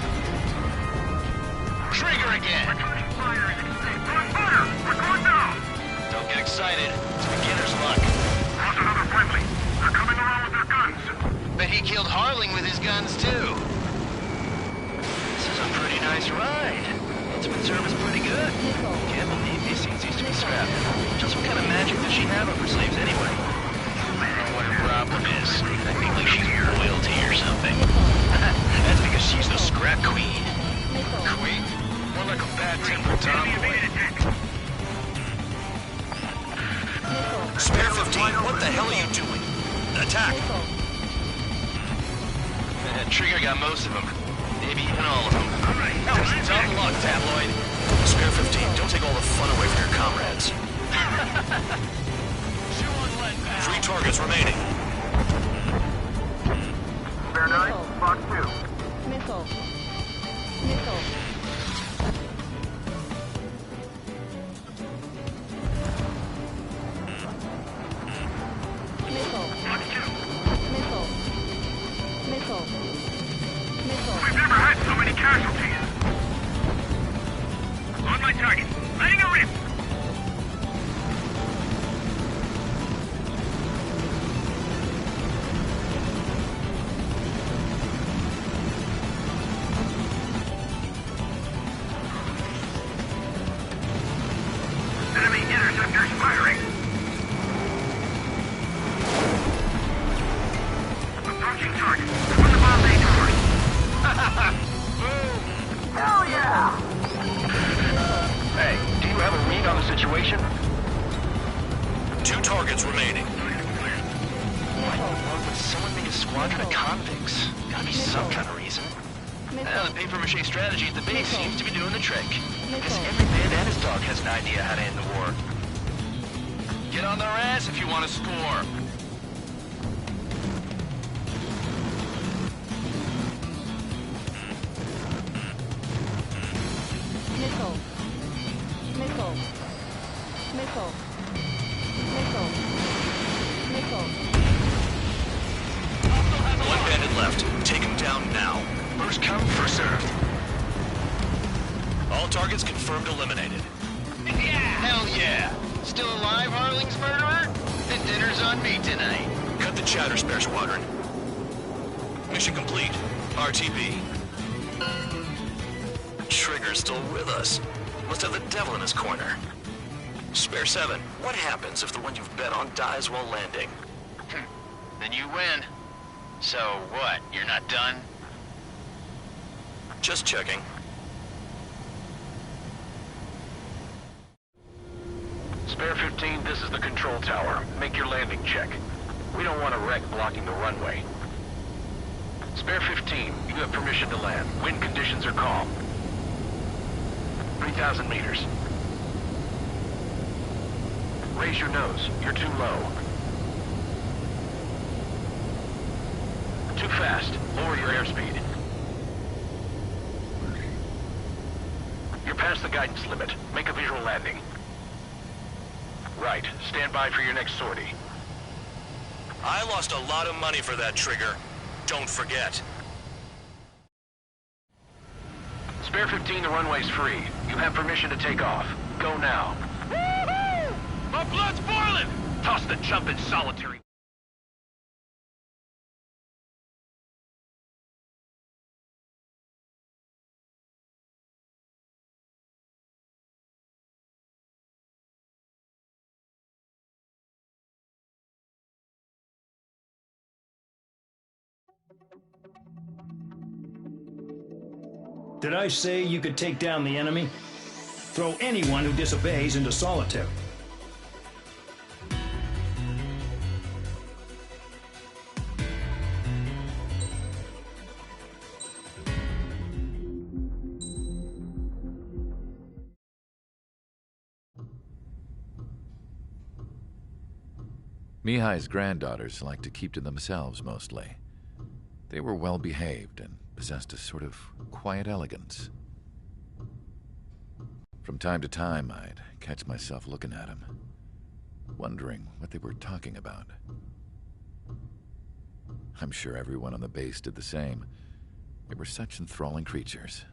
Trigger again!
Returning fire is extinct. On fire! We're going down!
Don't get excited. It's beginner's luck.
Lost another friendly. They're coming around with their guns.
Bet he killed Harling with his guns, too. This is a pretty nice ride. Intimate service pretty good. Can't believe these things used to be scrapped. Just what kind of magic does she have up her sleeves, anyway? I don't know what her problem is. I think like she's royalty or something. That's because she's the scrap queen. Queen? More like a bad-tempered tomboy.
Spare 15, what the hell are you doing? Attack!
Trigger got most of them. Maybe even all of them. Alright, tough luck, tabloid.
Spare 15, don't take all the fun away from your comrades. 3 targets remaining.
Spare 9, Fox 2.
Nickel.
casualties. On my target. Letting a rip. Enemy interceptors firing. Approaching target. Open the bomb bay doors. Boom! Hell yeah!
Hey, do you have a read on the situation?
2 targets remaining.
Why in the world would someone make a squadron of convicts? Gotta be some kind of reason. Well, the paper-mache strategy at the base seems to be doing the trick. Because every man and his dog has an idea how to end the war. Get on their ass if you want to score.
Missile. Missile. Missile. Missile. Missile.
One bandit left. Take him down now.
First come, first served.
All targets confirmed eliminated.
Yeah! Hell yeah! Still alive, Harling's murderer? Then dinner's on me tonight.
Cut the chatter, Spare Squadron. Mission complete. RTB. Trigger's still with us. Must have the devil in his corner. Spare 7, what happens if the one you've bet on dies while landing?
Then you win. So what, you're not done?
Just checking.
Spare 15, this is the control tower. Make your landing check. We don't want a wreck blocking the runway. Spare 15, you have permission to land. Wind conditions are calm. 3,000 meters. Raise your nose. You're too low. Too fast. Lower your airspeed. You're past the guidance limit. Make a visual landing. Right. Stand by for your next sortie.
I lost a lot of money for that trigger. Don't forget.
Spare 15, the runway's free. You have permission to take off. Go now.
Woo-hoo! My blood's boiling! Toss the chump in solitary.
Did I say you could take down the enemy? Throw anyone who disobeys into solitary.
Mihai's granddaughters liked to keep to themselves mostly. They were well behaved and possessed a sort of quiet elegance. From time to time, I'd catch myself looking at them, wondering what they were talking about. I'm sure everyone on the base did the same. They were such enthralling creatures.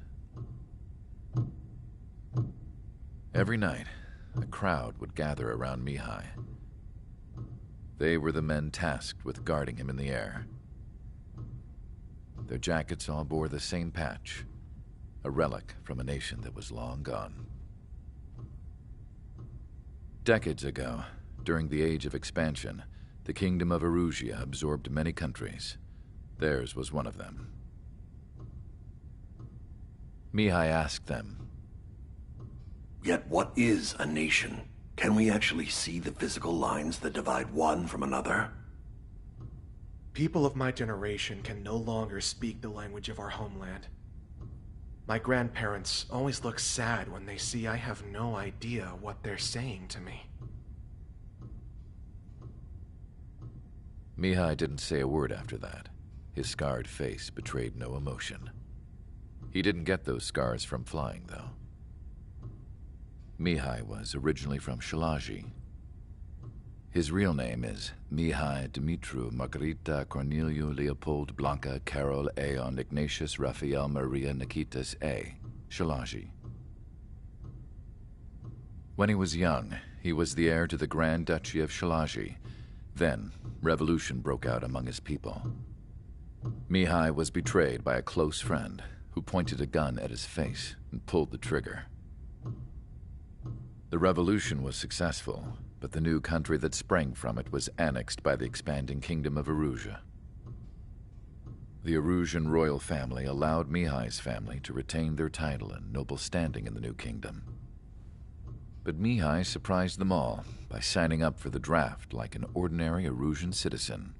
Every night, a crowd would gather around Mihai. They were the men tasked with guarding him in the air. Their jackets all bore the same patch, a relic from a nation that was long gone. Decades ago, during the Age of Expansion, the Kingdom of Erusia absorbed many countries. Theirs was one of them. Mihai asked them,
"Yet what is a nation? Can we actually see the physical lines that divide one from another?"
People of my generation can no longer speak the language of our homeland. My grandparents always look sad when they see I have no idea what they're saying to me.
Mihai didn't say a word after that. His scarred face betrayed no emotion. He didn't get those scars from flying, though. Mihai was originally from Shalaji. His real name is Mihai Dumitru Margarita Corneliu Leopold Blanca Carol Aeon Ignatius Raphael Maria Nikitas A. Shalaji. When he was young, he was the heir to the Grand Duchy of Shalaji. Then, revolution broke out among his people. Mihai was betrayed by a close friend who pointed a gun at his face and pulled the trigger. The revolution was successful, but the new country that sprang from it was annexed by the expanding kingdom of Arusia. The Arusian royal family allowed Mihai's family to retain their title and noble standing in the new kingdom. But Mihai surprised them all by signing up for the draft like an ordinary Arusian citizen.